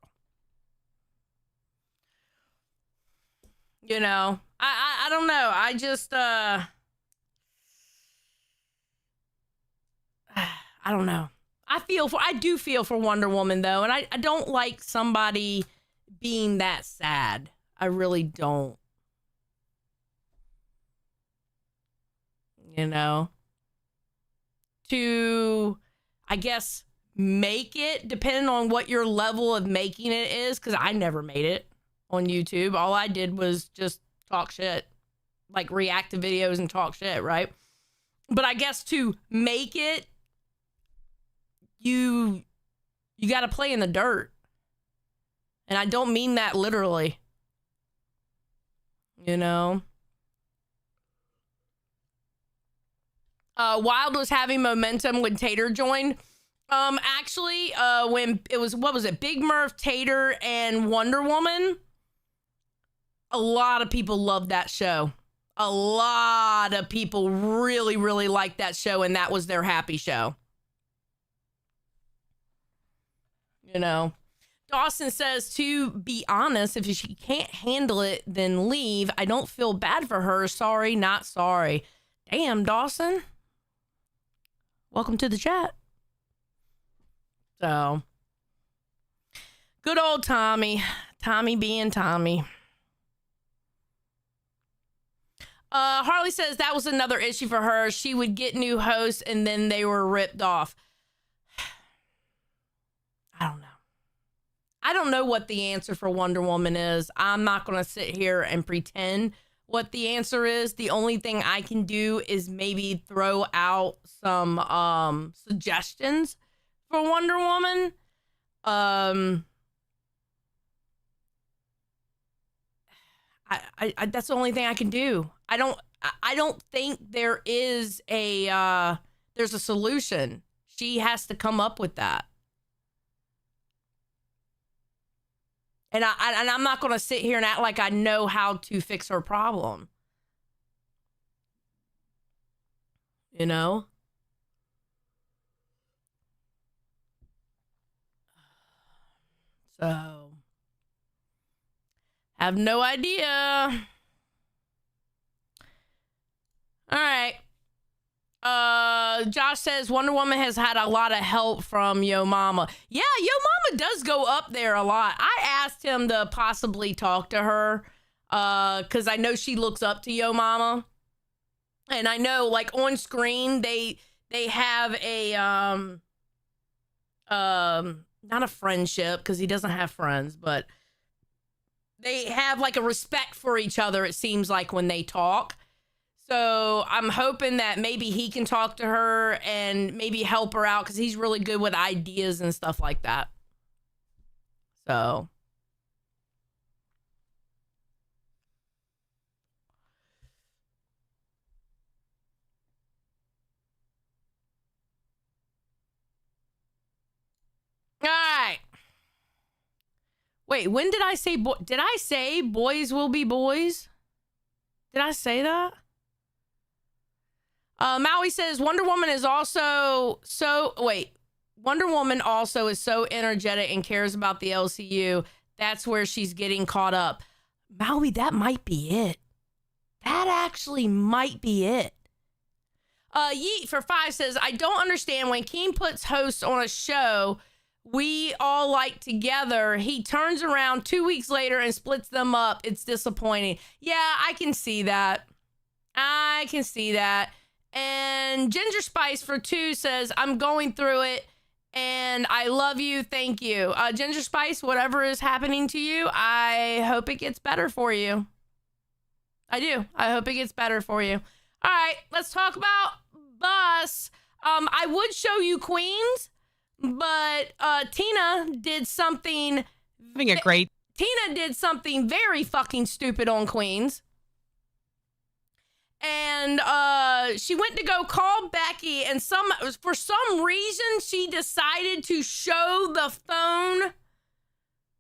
You know, I don't know. I just, I don't know. I do feel for Wonder Woman though. And I don't like somebody being that sad. I really don't. You know, to, I guess, make it, depending on what your level of making it is, because I never made it on YouTube. All I did was just talk shit, like react to videos and talk shit, right? But I guess to make it, you got to play in the dirt. And I don't mean that literally. You know? Wild was having momentum when Tater joined. Actually, when it was, what was it? Big Murph, Tater, and Wonder Woman. A lot of people loved that show. A lot of people really, really liked that show, and that was their happy show. You know? Dawson says, to be honest, if she can't handle it, then leave. I don't feel bad for her. Sorry, not sorry. Damn, Dawson. Welcome to the chat. So, good old Tommy. Tommy being Tommy. Harley says that was another issue for her. She would get new hosts and then they were ripped off. I don't know. I don't know what the answer for Wonder Woman is. I'm not going to sit here and pretend what the answer is. The only thing I can do is maybe throw out some suggestions for Wonder Woman. I that's the only thing I can do. I don't think there is there's a solution. She has to come up with that. And I'm not going to sit here and act like I know how to fix her problem. You know? So, have no idea. All right. Josh says Wonder Woman has had a lot of help from Yo Mama. Yeah, Yo Mama does go up there a lot. I asked him to possibly talk to her because I know she looks up to Yo Mama. And I know, like, on screen, they have a, not a friendship, because he doesn't have friends, but they have, like, a respect for each other, it seems like, when they talk. So I'm hoping that maybe he can talk to her and maybe help her out, because he's really good with ideas and stuff like that. So. All right. Wait, when did I say did I say boys will be boys? Did I say that? Maui says Wonder Woman is also Wonder Woman also is so energetic and cares about the LCU. That's where she's getting caught up. Maui, that might be it. That actually might be it. Yeet for 5 says, I don't understand when Keem puts hosts on a show we all like together. He turns around 2 weeks later and splits them up. It's disappointing. Yeah, I can see that. I can see that. And Ginger Spice for 2 says, I'm going through it and I love you. Thank you. Ginger Spice, whatever is happening to you, I hope it gets better for you. I do. I hope it gets better for you. All right, let's talk about Bus. I would show you Queens, but Tina did something. Tina did something very fucking stupid on Queens. And she went to go call Becky, and for some reason she decided to show the phone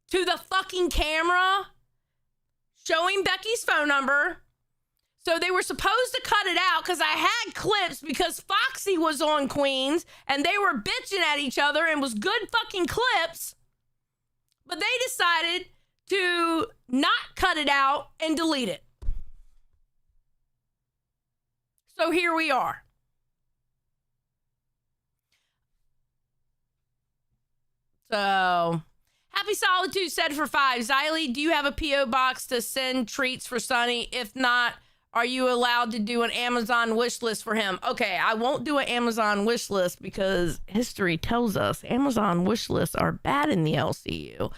to the fucking camera, showing Becky's phone number. So they were supposed to cut it out because I had clips because Foxy was on Queens and they were bitching at each other and was good fucking clips. But they decided to not cut it out and delete it. So here we are. So, Happy Solitude said for 5. Xylee, do you have a P.O. box to send treats for Sonny? If not, are you allowed to do an Amazon wish list for him? Okay, I won't do an Amazon wish list because history tells us Amazon wish lists are bad in the LCU.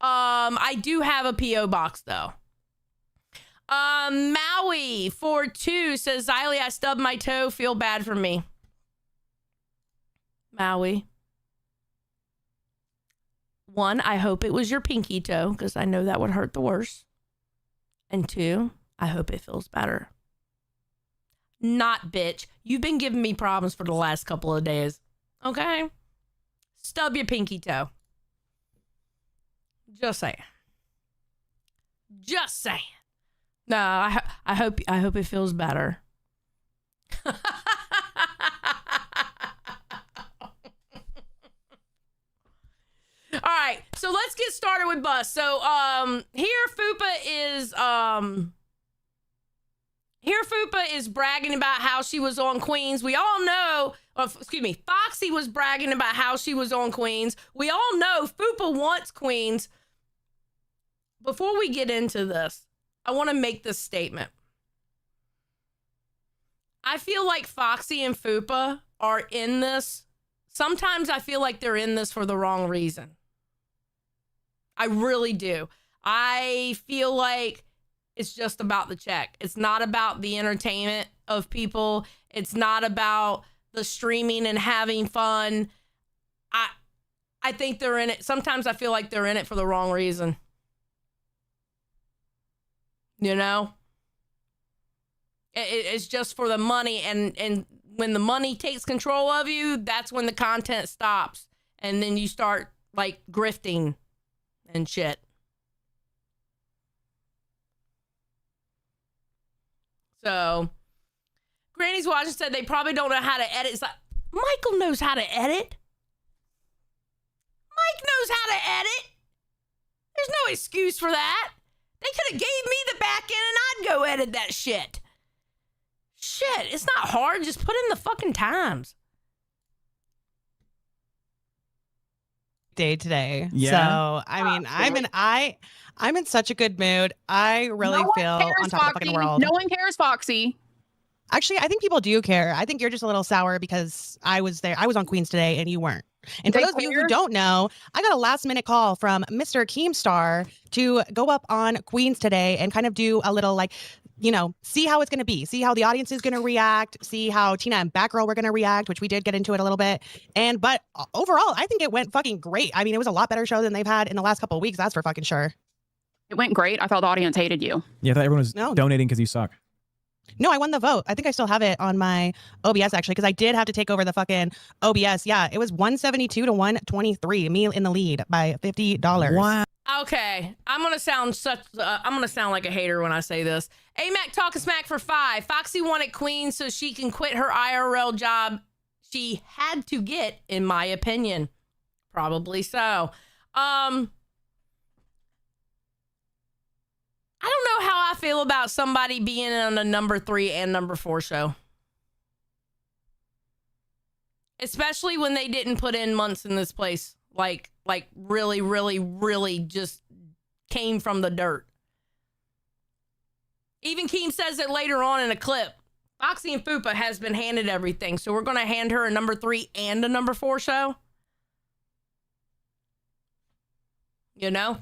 I do have a P.O. box though. Maui 42 says, Xylee, I stubbed my toe. Feel bad for me. Maui. 1, I hope it was your pinky toe because I know that would hurt the worst. And 2, I hope it feels better. Not, bitch. You've been giving me problems for the last couple of days. Okay? Stub your pinky toe. Just saying. Just saying. No, I hope it feels better. All right, so let's get started with Bus. So here Fupa is bragging about how she was on Queens. We all know, Foxy was bragging about how she was on Queens. We all know Fupa wants Queens. Before we get into this, I want to make this statement. I feel like Foxy and Fupa are in this. Sometimes I feel like they're in this for the wrong reason. I really do. I feel like it's just about the check. It's not about the entertainment of people. It's not about the streaming and having fun. I think they're in it. Sometimes I feel like they're in it for the wrong reason. You know? It's just for the money, and when the money takes control of you, that's when the content stops. And then you start, like, grifting and shit. So, Granny's watching said they probably don't know how to edit. It's like, Michael knows how to edit. Mike knows how to edit. There's no excuse for that. They could have gave me the back end and I'd go edit that shit. Shit, it's not hard. Just put in the fucking times. Day today. Yeah. So I mean, I'm in such a good mood. I really feel on top of the fucking world. No one cares, Foxy. Actually, I think people do care. I think you're just a little sour because I was there. I was on Queens today and you weren't. And for those of you who don't know, I got a last minute call from Mr. Keemstar to go up on Queens today and kind of do a little see how it's going to be, see how the audience is going to react, see how Tina and Batgirl were going to react, which we did get into it a little bit. But overall, I think it went fucking great. I mean, it was a lot better show than they've had in the last couple of weeks. That's for fucking sure. It went great. I thought the audience hated you. Yeah, I thought everyone was donating because you suck. No, I won the vote. I think I still have it on my OBS, actually, because I did have to take over the fucking OBS. Yeah, it was 172 to 123. Me in the lead by $50. Wow. Okay, I'm gonna sound like a hater when I say this. AMAC talking smack for 5. Foxy wanted Queen so she can quit her IRL job she had to get, in my opinion. Probably so. I don't know how I feel about somebody being on a number 3 and number 4 show. Especially when they didn't put in months in this place. Like really, really, really just came from the dirt. Even Keem says it later on in a clip. Foxy and Fupa has been handed everything. So we're going to hand her a number 3 and a number 4 show. You know?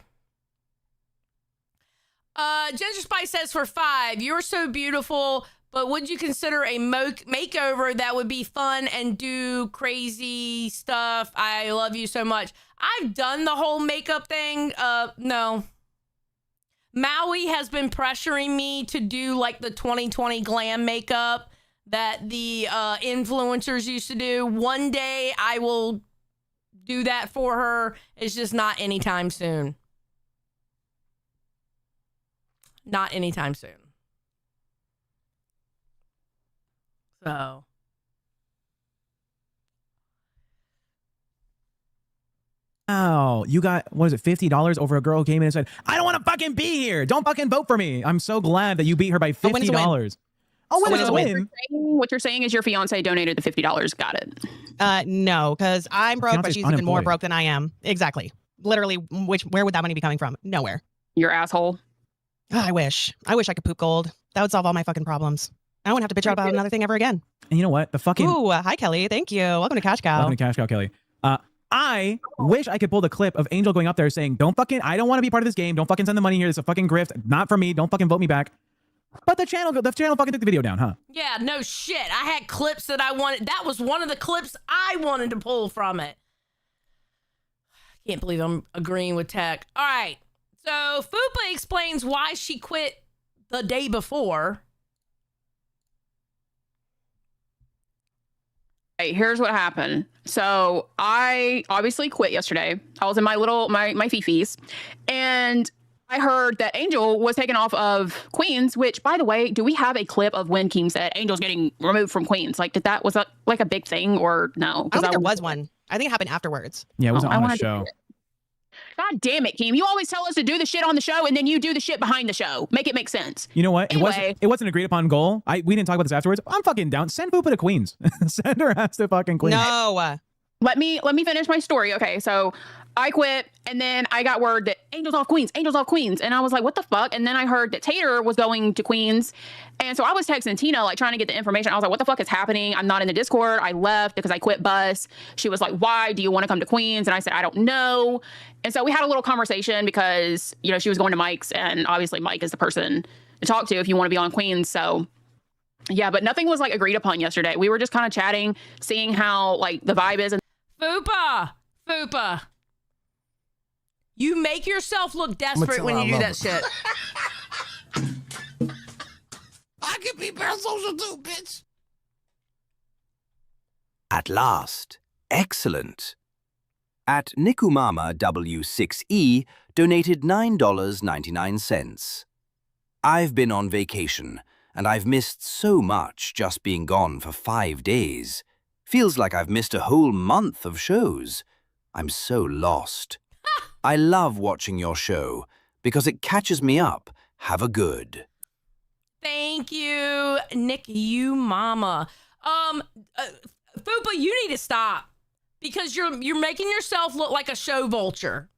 Ginger Spice says for 5, you're so beautiful, but would you consider a makeover that would be fun and do crazy stuff? I love you so much. I've done the whole makeup thing. No. Maui has been pressuring me to do like the 2020 glam makeup that the influencers used to do. One day I will do that for her. It's just not anytime soon. Not anytime soon. So. Oh, you got, what is it, $50 over a girl who came in and said, I don't want to fucking be here. Don't fucking vote for me. I'm so glad that you beat her by $50. Oh, when is a win? What you're saying is your fiance donated the $50. Got it. No, because I'm broke, but she's even more unemployed. broke than I am. Exactly. Literally, where would that money be coming from? Nowhere. Your asshole. Oh, I wish I could poop gold. That would solve all my fucking problems. I wouldn't have to bitch out about another thing ever again. And you know what? The fucking... Ooh, hi, Kelly. Thank you. Welcome to Cash Cow. Welcome to Cash Cow, Kelly. I wish I could pull the clip of Angel going up there saying, I don't want to be part of this game. Don't fucking send the money here. It's a fucking grift. Not for me. Don't fucking vote me back. But the channel fucking took the video down, huh? Yeah, no shit. I had clips that I wanted. That was one of the clips I wanted to pull from it. Can't believe I'm agreeing with Tech. All right. So Fupa explains why she quit the day before. Hey, here's what happened. So I obviously quit yesterday. I was in my fifis, and I heard that Angel was taken off of Queens, which, by the way, do we have a clip of when Keem said Angel's getting removed from Queens? Like, was that like a big thing or no? I don't think there was one. I think it happened afterwards. Yeah, it wasn't on the show. God damn it, Keem. You always tell us to do the shit on the show, and then you do the shit behind the show. Make it make sense. You know what? Anyway. It wasn't agreed upon goal. We didn't talk about this afterwards. I'm fucking down. Send Fupa to Queens. Send her ass to fucking Queens. No. Let me finish my story. Okay, so I quit, and then I got word that Angel's off Queens, and I was like, what the fuck? And then I heard that Tater was going to Queens, and so I was texting Tina, like, trying to get the information. I was like, what the fuck is happening? I'm not in the Discord. I left because I quit bus. She was like, why do you want to come to Queens? And I said, I don't know. And so we had a little conversation because, you know, she was going to Mike's, and obviously Mike is the person to talk to if you want to be on Queens. So yeah, but nothing was like agreed upon yesterday. We were just kind of chatting, seeing how like the vibe is. And Fupa. You make yourself look desperate when you do that shit. I can be parasocial too, bitch. At last. Excellent. At Nikumama W6E donated $9.99. I've been on vacation, and I've missed so much just being gone for 5 days. Feels like I've missed a whole month of shows. I'm so lost. I love watching your show because it catches me up. Have a good. Thank you, Nick, you mama. Fupa, you need to stop because you're making yourself look like a show vulture.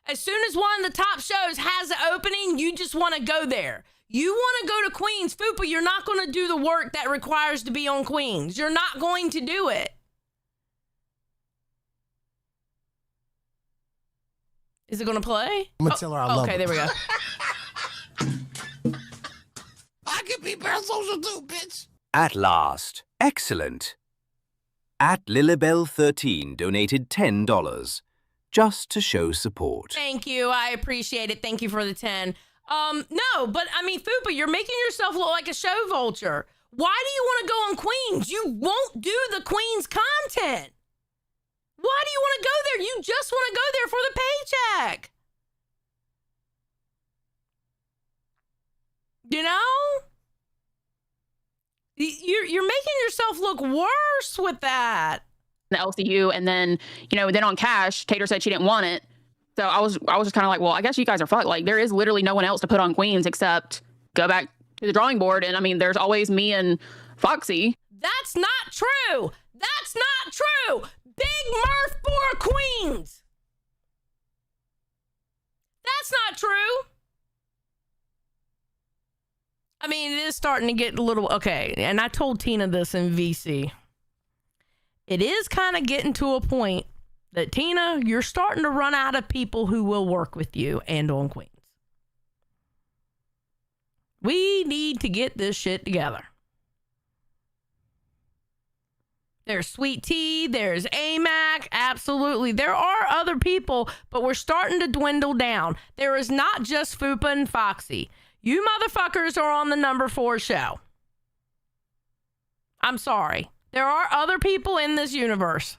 As soon as one of the top shows has an opening, you just want to go there. You want to go to Queens, Fupa, you're not going to do the work that requires to be on Queens. You're not going to do it. Is it going to play? I'm going to tell her I love her. Okay, there we go. I can be parasocial too, bitch. At last. Excellent. At Lilibel13 donated $10 just to show support. Thank you. I appreciate it. Thank you for the 10. No, but I mean, Fupa, you're making yourself look like a show vulture. Why do you want to go on Queens? You won't do the Queens content. Why do you want to go there? You just want to go there for the paycheck. You know? You're making yourself look worse with that. The LCU, and then, you know, then on Cash, Tater said she didn't want it. So I was just kind of like, well, I guess you guys are fucked. Like, there is literally no one else to put on Queens except go back to the drawing board. And I mean, there's always me and Foxy. That's not true. That's not true. Big Murph for Queens. That's not true. I mean, it is starting to get a little, okay. And I told Tina this in VC. It is kind of getting to a point that, Tina, you're starting to run out of people who will work with you and on Queens. We need to get this shit together. There's Sweet Tea, there's AMAC, absolutely. There are other people, but we're starting to dwindle down. There is not just Fupa and Foxy. You motherfuckers are on the number 4 show. I'm sorry. There are other people in this universe.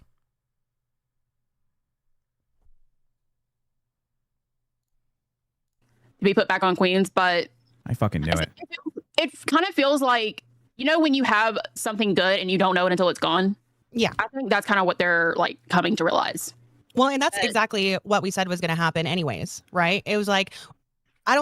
To be put back on Queens, but I fucking knew it. It kind of feels like, you know, when you have something good and you don't know it until it's gone. Yeah. I think that's kind of what they're like coming to realize. Well, and that's exactly what we said was going to happen anyways, right? It was like, I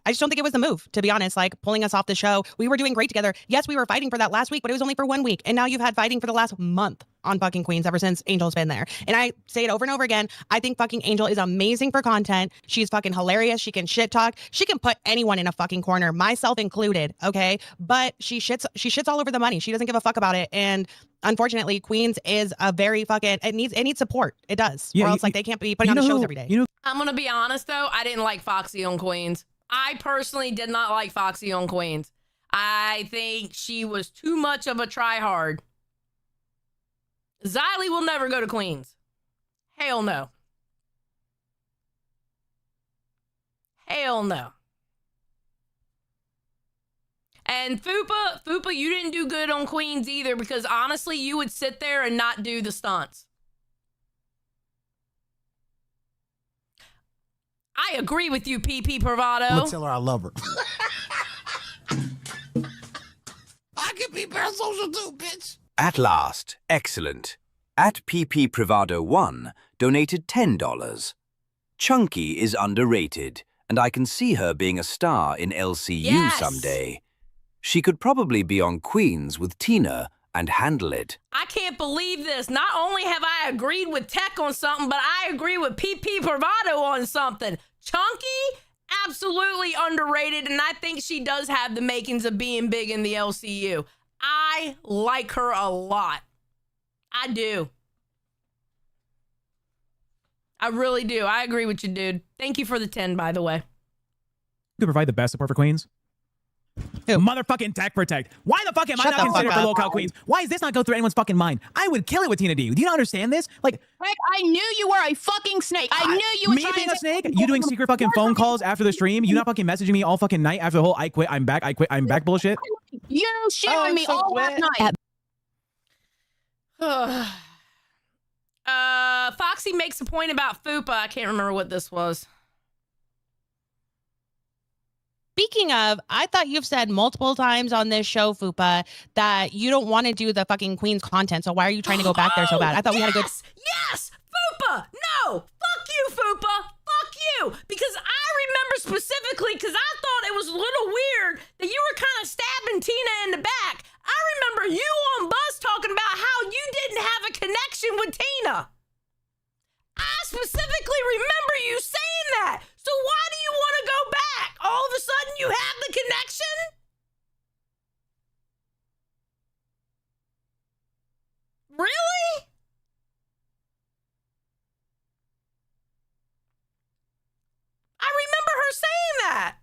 just don't think it was the move, to be honest, like pulling us off the show. We were doing great together. Yes, we were fighting for that last week, but it was only for 1 week. And now you've had fighting for the last month on fucking Queens ever since Angel's been there. And I say it over and over again. I think fucking Angel is amazing for content. She's fucking hilarious. She can shit talk. She can put anyone in a fucking corner, myself included. Okay. But she shits all over the money. She doesn't give a fuck about it. And unfortunately, Queens is a very fucking, it needs support. It does. Yeah, or else like they can't be putting on the shows every day. I'm going to be honest though. I didn't like Foxy on Queens. I personally did not like Foxy on Queens. I think she was too much of a tryhard. Xylee will never go to Queens. Hell no. Hell no. And Fupa, you didn't do good on Queens either, because honestly, you would sit there and not do the stunts. I agree with you, PP Bravado. I'm gonna tell her I love her. I can be parasocial too, bitch. At last, excellent. At PP Privado 1 donated $10. Chunky is underrated, and I can see her being a star in LCU someday. She could probably be on Queens with Tina and handle it. I can't believe this. Not only have I agreed with Tech on something, but I agree with PP Bravado on something. Chunky, absolutely underrated, and I think she does have the makings of being big in the LCU. I like her a lot. I do. I really do. I agree with you, dude. Thank you for the 10, by the way. To provide the best support for Queens. Who? Motherfucking Tech Protect. Why the fuck am Shut I the not considered fuck for up. local Queens? Why does this not go through anyone's fucking mind? I would kill it with Tina D. Do you not understand this? Like, Heck, I knew you were a fucking snake. I knew you were me trying being a to- snake? You doing secret fucking phone calls after the stream? You not fucking messaging me all fucking night after the whole I quit, I'm back, I quit, I'm back bullshit? You shit on me all last night. Foxy makes a point about Fupa. I can't remember what this was. Speaking of, I thought you've said multiple times on this show, Fupa, that you don't want to do the fucking Queen's content. So why are you trying to go back there so bad? I thought we had a good... Yes! Fupa! No! Fuck you, Fupa! Fuck you! Because I remember specifically, because I thought it was a little weird that you were kind of stabbing Tina in the back. I remember you on Buzz talking about how you didn't have a connection with Tina. I specifically remember you saying that. So why do you want to go back? All of a sudden you have the connection? Really? I remember her saying that.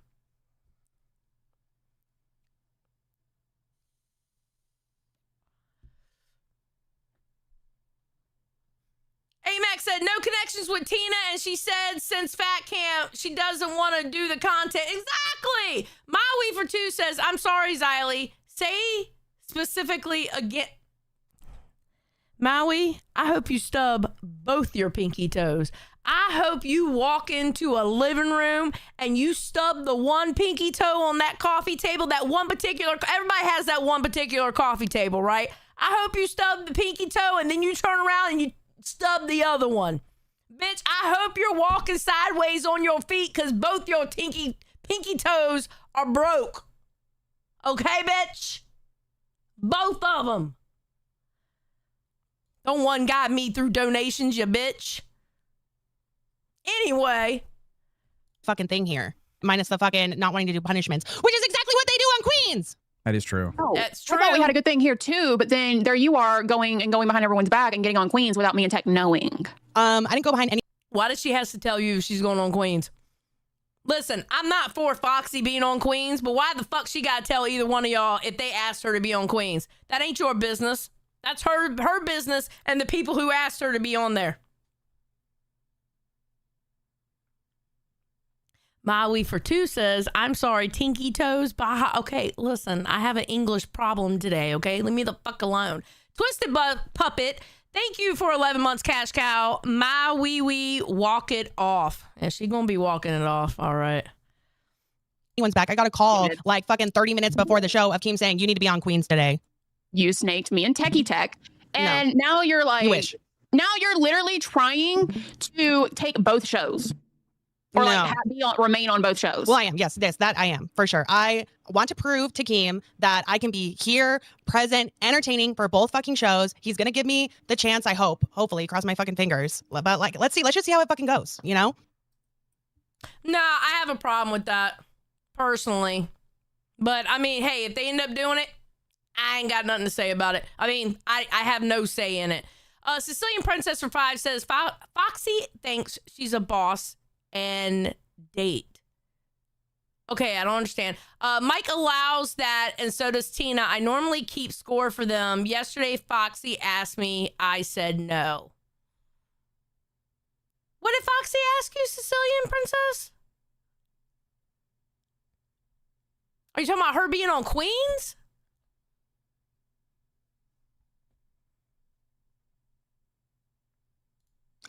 AMAC said no connections with Tina, and she said since Fat Camp, she doesn't want to do the content. Exactly. Maui for 2 says, I'm sorry, Xylee. Say specifically again. Maui, I hope you stub both your pinky toes. I hope you walk into a living room and you stub the one pinky toe on that coffee table, that one particular, everybody has that one particular coffee table, right? I hope you stub the pinky toe and then you turn around and you stub the other one. Bitch, I hope you're walking sideways on your feet because both your pinky toes are broke. Okay, bitch? Both of them. Don't one guide me through donations, you bitch. Anyway. Fucking thing here. Minus the fucking not wanting to do punishments, which is exactly what they do on Queens. That is true. Oh, That's true. I thought we had a good thing here too, but then there you are going behind everyone's back and getting on Queens without me and Tech knowing. I didn't go behind any. Why does she have to tell you she's going on Queens? Listen, I'm not for Foxy being on Queens, but why the fuck she gotta tell either one of y'all if they asked her to be on Queens? That ain't your business. That's her business and the people who asked her to be on there. Maui for two says, I'm sorry, Tinky Toes. Baja. Okay, listen, I have an English problem today, okay? Leave me the fuck alone. Twisted Puppet, thank you for 11 months, Cash Cow. My wee wee, walk it off. And she gonna be walking it off, all right. Anyone's back. I got a call like fucking 30 minutes before the show of Keem saying, you need to be on Queens today. You snaked me in Techie Tech. And now you're like, You wish. Now you're literally trying to take both shows. Or like remain on both shows. Well, I am. Yes, that I am for sure. I want to prove to Keem that I can be here, present, entertaining for both fucking shows. He's gonna give me the chance. I hope, hopefully, cross my fucking fingers. But like, let's see. Let's just see how it fucking goes. You know? Nah, I have a problem with that personally. But I mean, hey, if they end up doing it, I ain't got nothing to say about it. I mean, I have no say in it. Sicilian Princess for 5 says Foxy thinks she's a boss and date. Okay, I don't understand. Mike allows that, and so does Tina. I normally keep score for them. Yesterday, Foxy asked me. I said no. What did Foxy ask you, Sicilian Princess? Are you talking about her being on Queens?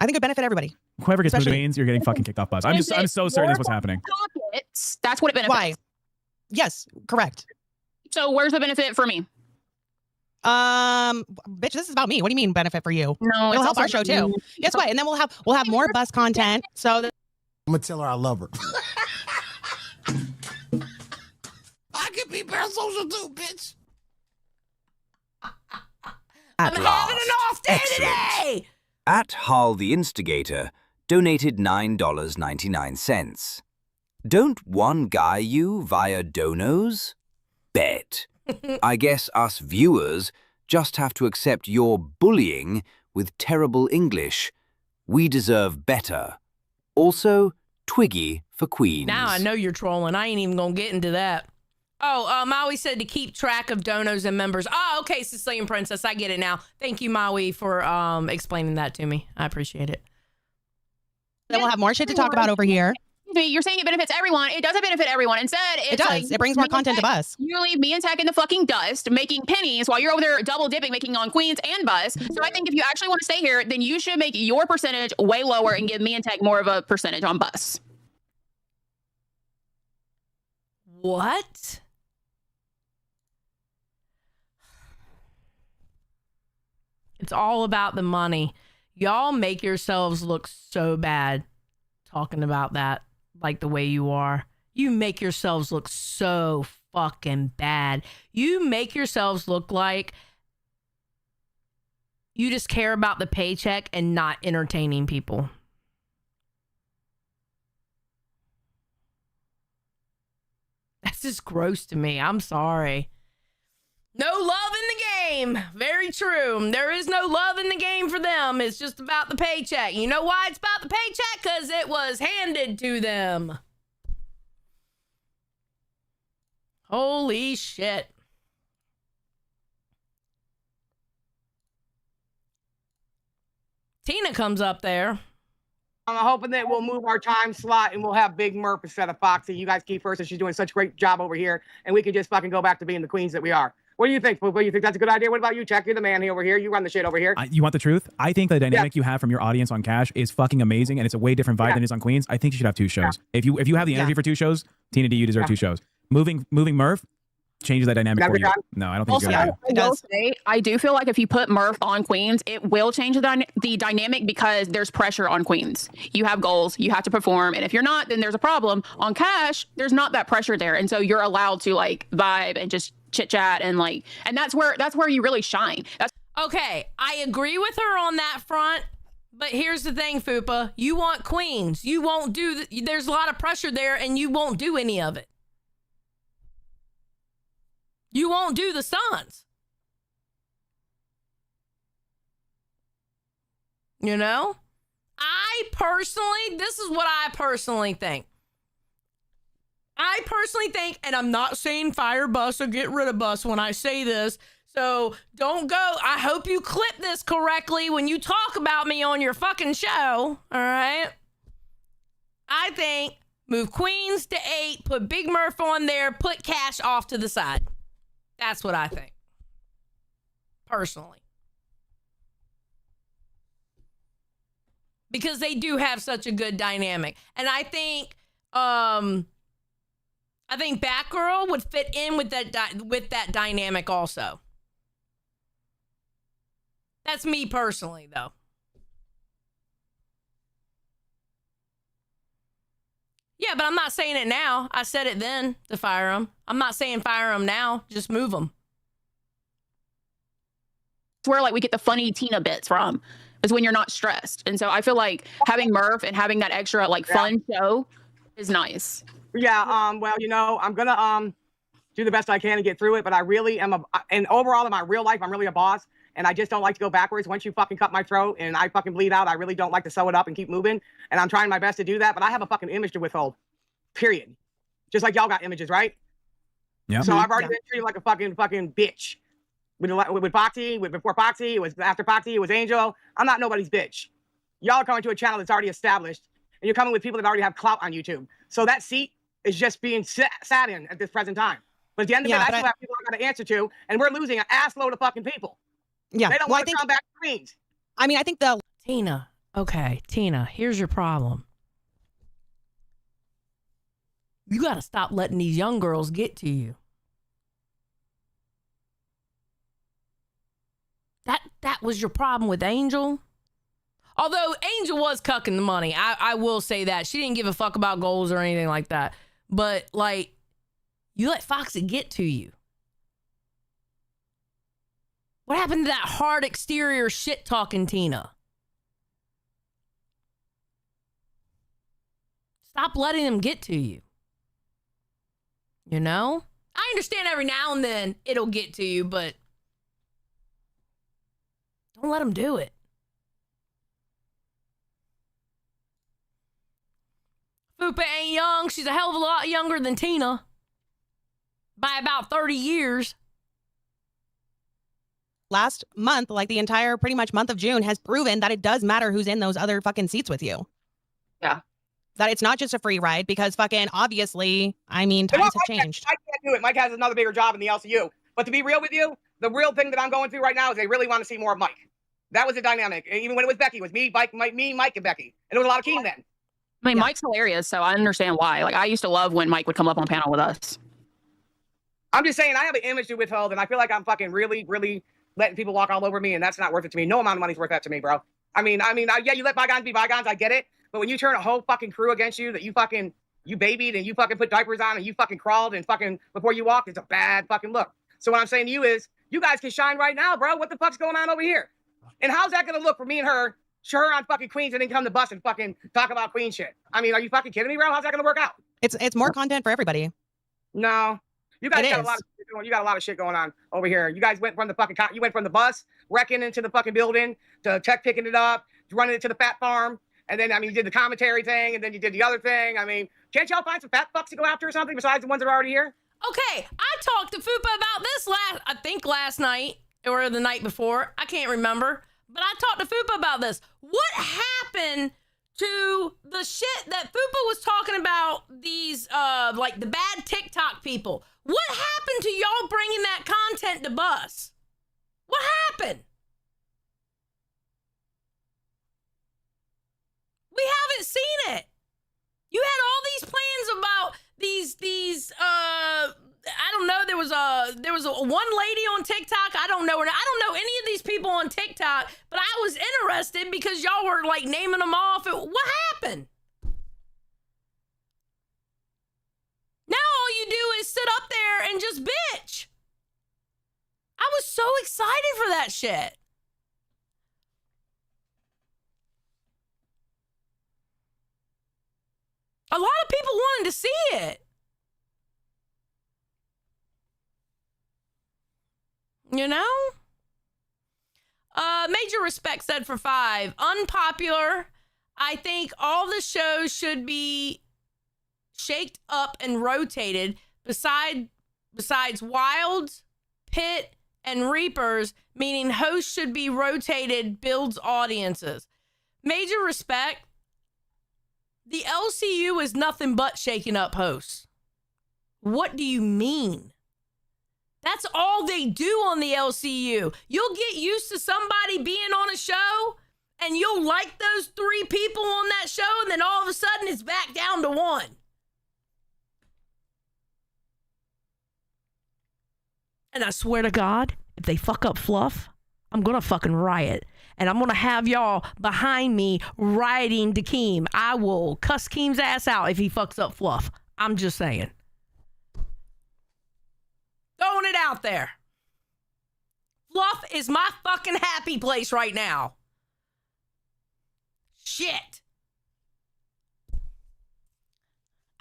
I think it would benefit everybody. Whoever gets moved to Especially- Queens, you're getting fucking kicked off bus. I'm so certain that's what's happening. Pockets, that's what it benefits. Why? Yes, correct. So where's the benefit for me? Bitch, this is about me. What do you mean benefit for you? No, It'll help our show too. Guess what? And then we'll have more bus content. So that I'm gonna tell her I love her. I can be parasocial too, bitch. I'm having an off day today. At Harl the Instigator donated $9.99. Don't one guy you via donos? Bet. I guess us viewers just have to accept your bullying with terrible English. We deserve better. Also, Twiggy for Queens. Now I know you're trolling. I ain't even gonna get into that. Oh, Maui said to keep track of donos and members. Oh, okay, Sicilian Princess. I get it now. Thank you, Maui, for explaining that to me. I appreciate it. then we'll have more shit to talk about over here. You're saying it benefits everyone. It doesn't benefit everyone. Instead, It does. like, It brings more content to us. You leave me and Tech in the fucking dust, making pennies while you're over there double dipping, making on Queens and Bus. So I think if you actually want to stay here, then you should make your percentage way lower and give me and Tech more of a percentage on Bus. What? It's all about the money. Y'all make yourselves look so bad talking about that like the way you are. You make yourselves look so fucking bad. You make yourselves look like you just care about the paycheck and not entertaining people. That's just gross to me. I'm sorry. No love in the game. Very true. There is no love in the game for them. It's just about the paycheck. You know why it's about the paycheck? Because it was handed to them. Holy shit. Tina comes up there. I'm hoping that we'll move our time slot and we'll have Big Murph instead of Foxy. You guys keep her, so she's doing such a great job over here, and we can just fucking go back to being the queens that we are. What do you think, Fupa? You think that's a good idea? What about you, Chuck? You're the man here over here. You run the shit over here. You want the truth? I think the dynamic you have from your audience on Cash is fucking amazing, and it's a way different vibe than it is on Queens. I think you should have two shows. If you have the energy for two shows, Tina D, you deserve two shows. Moving Murph changes that dynamic for you. No, I don't think it's a good idea. I will say, I do feel like if you put Murph on Queens, it will change the dynamic because there's pressure on Queens. You have goals, you have to perform, and if you're not, then there's a problem. On Cash, there's not that pressure there, and so you're allowed to like vibe and just chit chat and that's where you really shine. Okay, I agree with her on that front. But here's the thing, Fupa. You want Queens. You won't do there's a lot of pressure there, and you won't do any of it. You won't do the stunts. You know? This is what I personally think. I personally think, and I'm not saying fire Bus or get rid of Bus when I say this, so don't go. I hope you clip this correctly when you talk about me on your fucking show, all right? I think move Queens to 8, put Big Murph on there, put Cash off to the side. That's what I think, personally. Because they do have such a good dynamic. And I think Batgirl would fit in with that dynamic also. That's me personally, though. Yeah, but I'm not saying it now. I said it then to fire him. I'm not saying fire him now. Just move him. It's where like we get the funny Tina bits from, is when you're not stressed. And so I feel like having Murph and having that extra like fun show is nice. Yeah. Well, you know, I'm gonna do the best I can to get through it, but I really am and overall in my real life, I'm really a boss. And I just don't like to go backwards. Once you fucking cut my throat and I fucking bleed out, I really don't like to sew it up and keep moving. And I'm trying my best to do that, but I have a fucking image to withhold. Period. Just like y'all got images, right? Yeah. So I've already been treated like a fucking bitch. With Foxy, before Foxy, it was after Foxy, it was Angel. I'm not nobody's bitch. Y'all are coming to a channel that's already established, and you're coming with people that already have clout on YouTube. So that seat is just being sat in at this present time. But at the end of it, I still have people I got to answer to, and we're losing an ass load of fucking people. Yeah. They don't want to come back to Queens. I mean, I think Tina, okay, Tina, here's your problem. You got to stop letting these young girls get to you. That was your problem with Angel. Although Angel was cucking the money. I will say that. She didn't give a fuck about goals or anything like that. But, like, you let Foxy get to you. What happened to that hard exterior shit-talking Tina? Stop letting them get to you. You know? I understand every now and then it'll get to you, but don't let them do it. Fupa ain't young. She's a hell of a lot younger than Tina. By about 30 years. Last month, like the entire pretty much month of June, has proven that it does matter who's in those other fucking seats with you. Yeah. That it's not just a free ride because fucking obviously, I mean, times have changed. Mike can't do it. Mike has another bigger job in the LCU. But to be real with you, the real thing that I'm going through right now is they really want to see more of Mike. That was the dynamic. Even when it was Becky, it was me, Mike, and Becky. And there was a lot of Keen then. I mean, Mike's hilarious, so I understand why. Like, I used to love when Mike would come up on panel with us. I'm just saying, I have an image to withhold, and I feel like I'm fucking really, really letting people walk all over me, and that's not worth it to me. No amount of money's worth that to me, bro. I mean, yeah, you let bygones be bygones, I get it. But when you turn a whole fucking crew against you that you babied and you fucking put diapers on and you fucking crawled and fucking before you walked, it's a bad fucking look. So what I'm saying to you is, you guys can shine right now, bro. What the fuck's going on over here? And how's that gonna look for me and her on fucking Queens and then come to bus and fucking talk about Queen shit? I mean, are you fucking kidding me, bro? How's that gonna work out? It's more content for everybody. No. You guys got a lot of shit going. You got a lot of shit going on over here. You guys went from the fucking the bus, wrecking into the fucking building, to Tech picking it up, running it to the fat farm, and then you did the commentary thing, and then you did the other thing. I mean, can't y'all find some fat fucks to go after or something besides the ones that are already here? Okay, I talked to Fupa about this last night or the night before. I can't remember, but I talked to Fupa about this. What happened to the shit that Fupa was talking about? These like the bad TikTok people. What happened to y'all bringing that content to bus? What happened? We haven't seen it. You had all these plans about these I don't know, there was a one lady on TikTok. I don't know any of these people on TikTok, but I was interested because y'all were like naming them off. What happened? Now all you do is sit up there and just bitch. I was so excited for that shit. A lot of people wanted to see it. You know? Major Respect said for 5. Unpopular. I think all the shows should be shaked up and rotated besides Wilds, Pitt, and Reapers, meaning hosts should be rotated builds audiences. Major respect. The LCU is nothing but shaking up hosts. What do you mean? That's all they do on the LCU. You'll get used to somebody being on a show and you'll like those 3 people on that show, and then all of a sudden it's back down to 1. And I swear to God, if they fuck up Fluff, I'm going to fucking riot. And I'm going to have y'all behind me rioting to Keem. I will cuss Keem's ass out if he fucks up Fluff. I'm just saying. Throwing it out there. Fluff is my fucking happy place right now. Shit.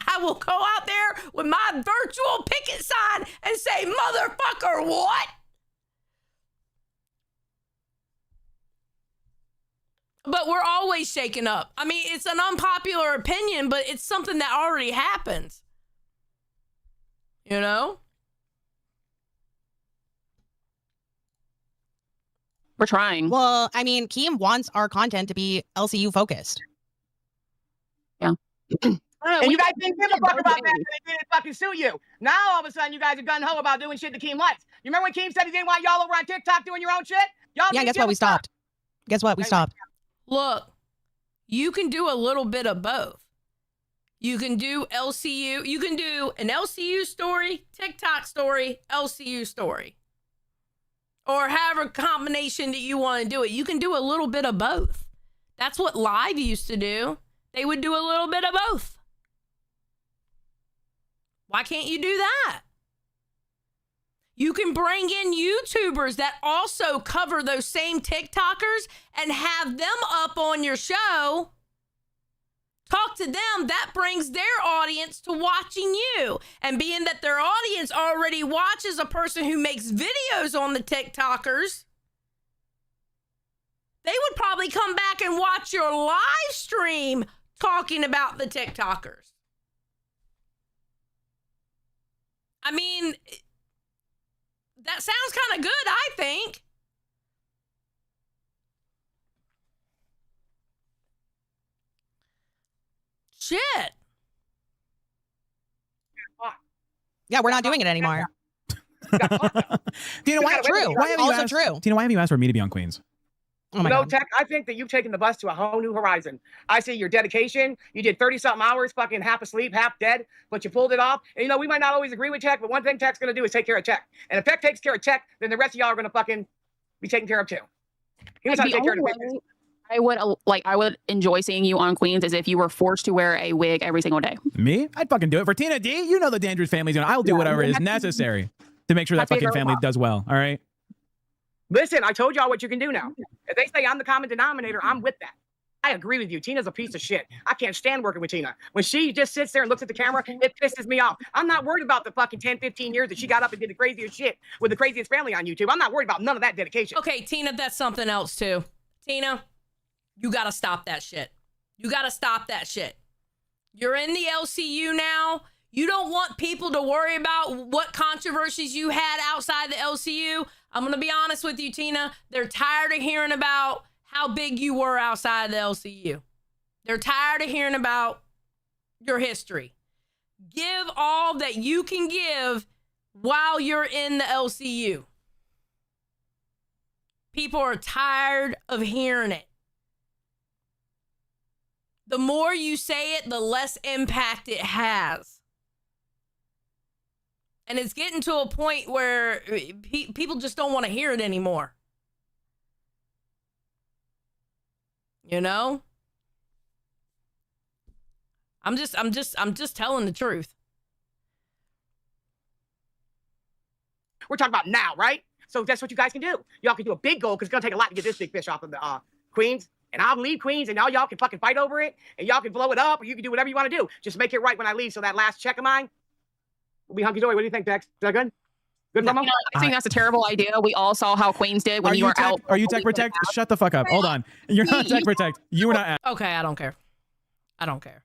I will go out there with my virtual picket sign and say, motherfucker, what? But we're always shaken up. I mean, it's an unpopular opinion, but it's something that already happens. You know? We're trying. Well, I mean, Keem wants our content to be LCU focused. Yeah. And you guys didn't give a fuck about that, so they didn't fucking sue you. Now all of a sudden you guys are gun-ho about doing shit that Keem likes. You remember when Keem said he didn't want y'all over on TikTok doing your own shit? Y'all Yeah, guess what? We stopped. Guess what? We stopped. Look, you can do a little bit of both. You can do LCU. You can do an LCU story, TikTok story, LCU story. Or however combination that you want to do it. You can do a little bit of both. That's what Live used to do. They would do a little bit of both. Why can't you do that? You can bring in YouTubers that also cover those same TikTokers and have them up on your show. Talk to them. That brings their audience to watching you. And being that their audience already watches a person who makes videos on the TikTokers, they would probably come back and watch your live stream talking about the TikTokers. I mean, that sounds kind of good, I think. Shit. Yeah, we're not doing it anymore. Tina, why, True. why have you Also asked, true. Tina, why have you asked for me to be on Queens? Oh my No, God. Tech, I think that you've taken the bus to a whole new horizon. I see your dedication. You did 30-something hours, fucking half asleep, half dead, but you pulled it off. And, you know, we might not always agree with Tech, but one thing Tech's going to do is take care of Tech. And if Tech takes care of Tech, then the rest of y'all are going to fucking be taken care of too. He knows how to take care of the business. I would enjoy seeing you on Queens as if you were forced to wear a wig every single day. Me? I'd fucking do it. For Tina D, you know the Dandrews family's doing. I'll do whatever is necessary to make sure that fucking family does well. All right? Listen, I told y'all what you can do now. If they say I'm the common denominator, I'm with that. I agree with you. Tina's a piece of shit. I can't stand working with Tina. When she just sits there and looks at the camera, it pisses me off. I'm not worried about the fucking 10, 15 years that she got up and did the craziest shit with the craziest family on YouTube. I'm not worried about none of that dedication. Okay, Tina, that's something else too. Tina, you got to stop that shit. You got to stop that shit. You're in the LCU now. You don't want people to worry about what controversies you had outside the LCU. I'm going to be honest with you, Tina. They're tired of hearing about how big you were outside the LCU. They're tired of hearing about your history. Give all that you can give while you're in the LCU. People are tired of hearing it. The more you say it, the less impact it has. And it's getting to a point where people just don't want to hear it anymore. You know? I'm just telling the truth. We're talking about now, right? So that's what you guys can do. Y'all can do a big goal because it's going to take a lot to get this big fish off of the Queens. And I'll leave Queens and y'all can fucking fight over it. And y'all can blow it up or you can do whatever you want to do. Just make it right when I leave so that last check of mine will be hunky-dory. What do you think, Dex? Is that good? Good, Mama? I think that's a terrible idea. We all saw how Queens did when you were out. Are you Tech Protect? Shut the fuck up. Hold on. You're not Tech Protect. You were not. Okay, I don't care. I don't care.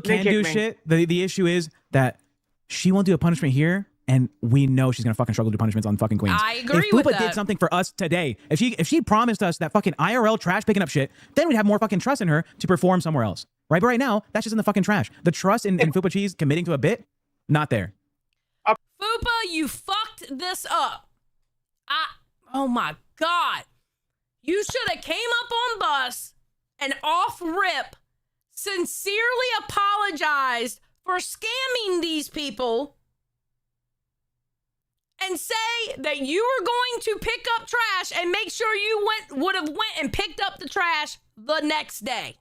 can do shit. The issue is that she won't do a punishment here, and we know she's gonna fucking struggle to do punishments on fucking Queens. I agree if with Fupa that. did something for us today, if she promised us that fucking IRL trash picking up shit, then we'd have more fucking trust in her to perform somewhere else, right? But right now, that's just in the fucking trash. The trust in Fupa Cheese committing to a bit, not there. Fupa, you fucked this up. Oh my God. You should have came up on bus and off rip sincerely apologized for scamming these people and say that you were going to pick up trash and make sure you would have went and picked up the trash the next day,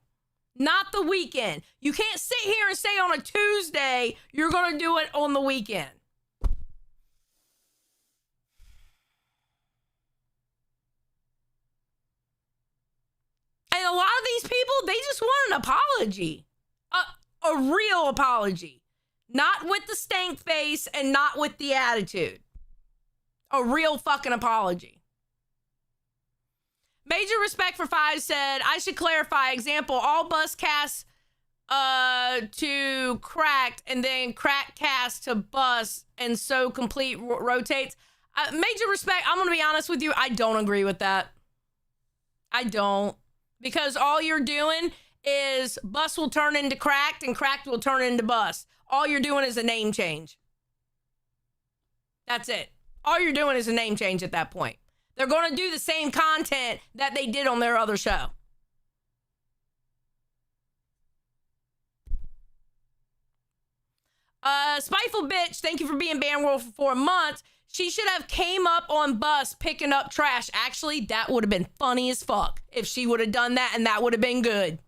not the weekend. You can't sit here and say on a Tuesday you're going to do it on the weekend. And a lot of these people, they just want an apology. A real apology. Not with the stank face and not with the attitude. A real fucking apology. Major Respect for Five said, I should clarify, example, all bus casts to cracked and then crack cast to bus and so complete rotates. Major Respect, I'm going to be honest with you, I don't agree with that. I don't. Because all you're doing is bus will turn into cracked and cracked will turn into bus. All you're doing is a name change. That's it. All you're doing is a name change at that point. They're going to do the same content that they did on their other show. Spiteful Bitch, thank you for being banned world for 4 months. She should have came up on bus picking up trash. Actually, that would have been funny as fuck if she would have done that, and that would have been good.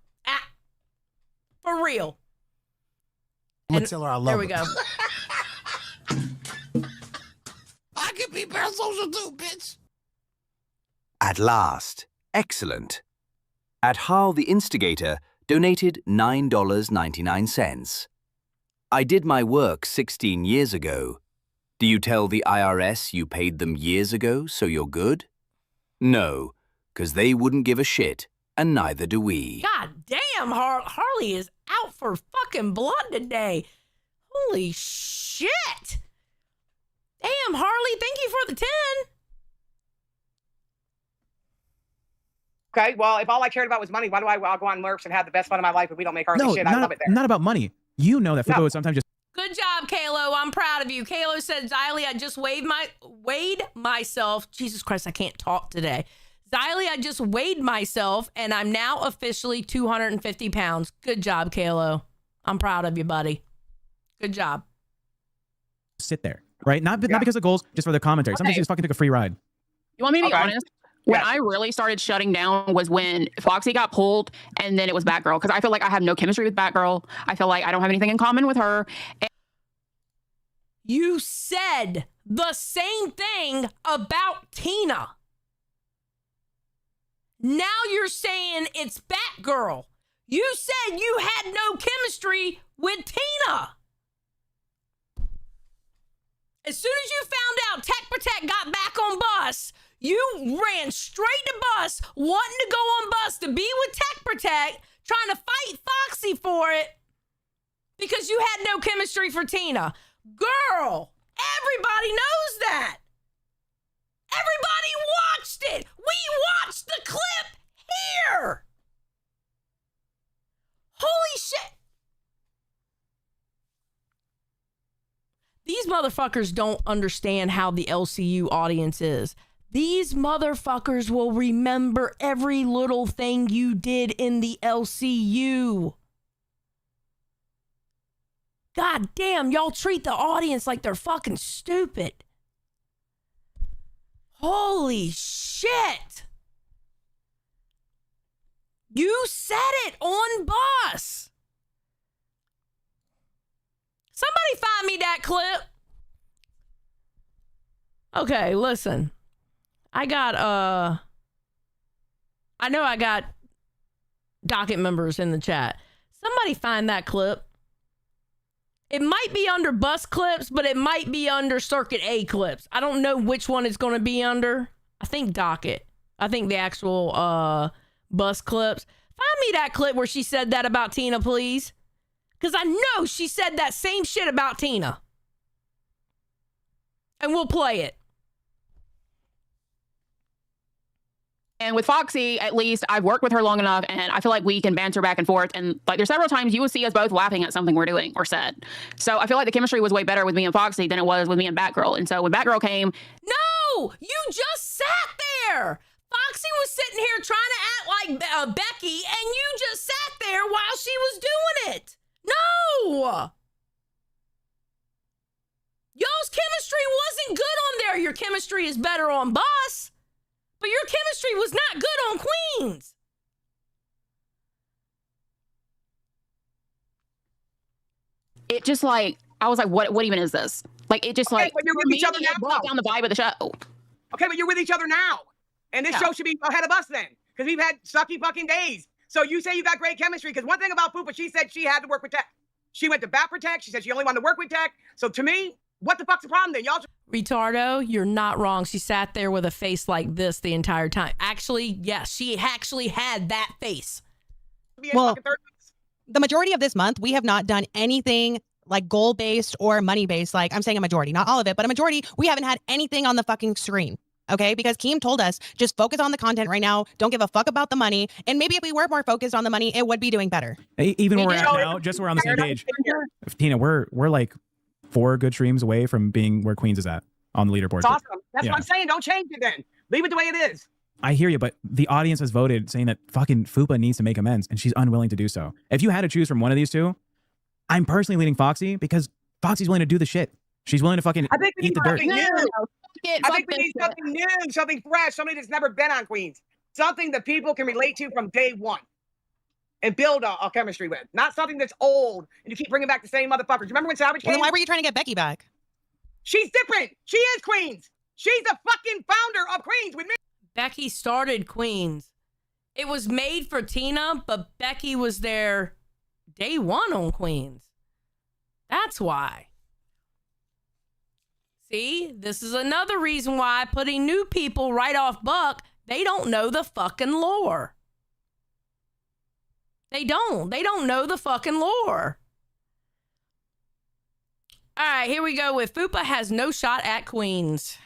For real. I'm gonna tell her I love there we her. go. I can be parasocial too, bitch. At last. Excellent. At Harl the Instigator donated $9.99. I did my work 16 years ago. Do you tell the IRS you paid them years ago so you're good? No, 'cause they wouldn't give a shit, and neither do we. God damn, Harley is out for fucking blood today. Holy shit. Damn, Harley, thank you for the 10. Okay, well, if all I cared about was money, why do I'll go on Lurks and have the best fun of my life if we don't make hardly shit? I love it there. Not about money. You know that Fupa would sometimes just. Good job, Kalo. I'm proud of you. Kalo said, Xylee, I just weighed myself. Jesus Christ, I can't talk today. Xylee, I just weighed myself, and I'm now officially 250 pounds. Good job, Kalo. I'm proud of you, buddy. Good job. Sit there, right? Not because of goals, just for the commentary. Sometimes you just fucking took a free ride. You want me to be honest? When I really started shutting down was when Foxy got pulled, and then it was Batgirl, because I feel like I have no chemistry with Batgirl. I feel like I don't have anything in common with her. You said the same thing about Tina. Now you're saying it's Batgirl. You said you had no chemistry with Tina. As soon as you found out Tech Protect got back on bus, you ran straight to bus, wanting to go on bus to be with Tech Protect, trying to fight Foxy for it because you had no chemistry for Tina. Girl, everybody knows that. Everybody watched it. We watched the clip here. Holy shit. These motherfuckers don't understand how the LCU audience is. These motherfuckers will remember every little thing you did in the LCU. God damn, y'all treat the audience like they're fucking stupid. Holy shit. You said it on bus. Somebody find me that clip. Okay, listen. I know I got docket members in the chat. Somebody find that clip. It might be under bus clips, but it might be under Circuit A clips. I don't know which one it's going to be under. I think docket. I think the actual bus clips. Find me that clip where she said that about Tina, please. Because I know she said that same shit about Tina. And we'll play it. And with Foxy, at least I've worked with her long enough, and I feel like we can banter back and forth. And like, there's several times you will see us both laughing at something we're doing or said. So I feel like the chemistry was way better with me and Foxy than it was with me and Batgirl. And so when Batgirl came, no, you just sat there. Foxy was sitting here trying to act like Becky, and you just sat there while she was doing it. No. Y'all's chemistry wasn't good on there. Your chemistry is better on Bus. But your chemistry was not good on Queens. it just like, I was like, what even is this? Like, it just like, but you're with each other now. brought down the vibe of the show. Okay, but you're with each other now. And this show should be ahead of us then. Because we've had sucky fucking days. So you say you got great chemistry. Because one thing about Fupa, she said she had to work with Tech. She went to Bat Protect. She said she only wanted to work with Tech. So to me, what the fuck's the problem then? Y'all Retardo, you're not wrong. She sat there with a face like this the entire time. Actually, yes, she actually had that face. Well, the majority of this month, we have not done anything like goal-based or money-based. Like, I'm saying a majority, not all of it, but a majority. We haven't had anything on the fucking screen. Okay, because Keem told us, just focus on the content right now. Don't give a fuck about the money. And maybe if we were more focused on the money, it would be doing better. Even where we're at now, just so we're on the same page. Tina, we're like 4 good streams away from being where Queens is at on the leaderboard. It's awesome. That's what I'm saying. Don't change it then. Leave it the way it is. I hear you, but the audience has voted saying that fucking Fupa needs to make amends, and she's unwilling to do so. If you had to choose from one of these two, I'm personally leaning Foxy because Foxy's willing to do the shit. She's willing to fucking eat the dirt. I think we need something new, something fresh, somebody that's never been on Queens. Something that people can relate to from day one and build a chemistry with. Not something that's old and you keep bringing back the same motherfuckers. Remember when Savage came? Well, then why were you trying to get Becky back? She's different. She is Queens. She's the fucking founder of Queens with me. Becky started Queens. It was made for Tina, but Becky was there day one on Queens. That's why. See, this is another reason why putting new people right off Buck, they don't know the fucking lore. They don't know the fucking lore. All right, here we go with Fupa has no shot at Queens.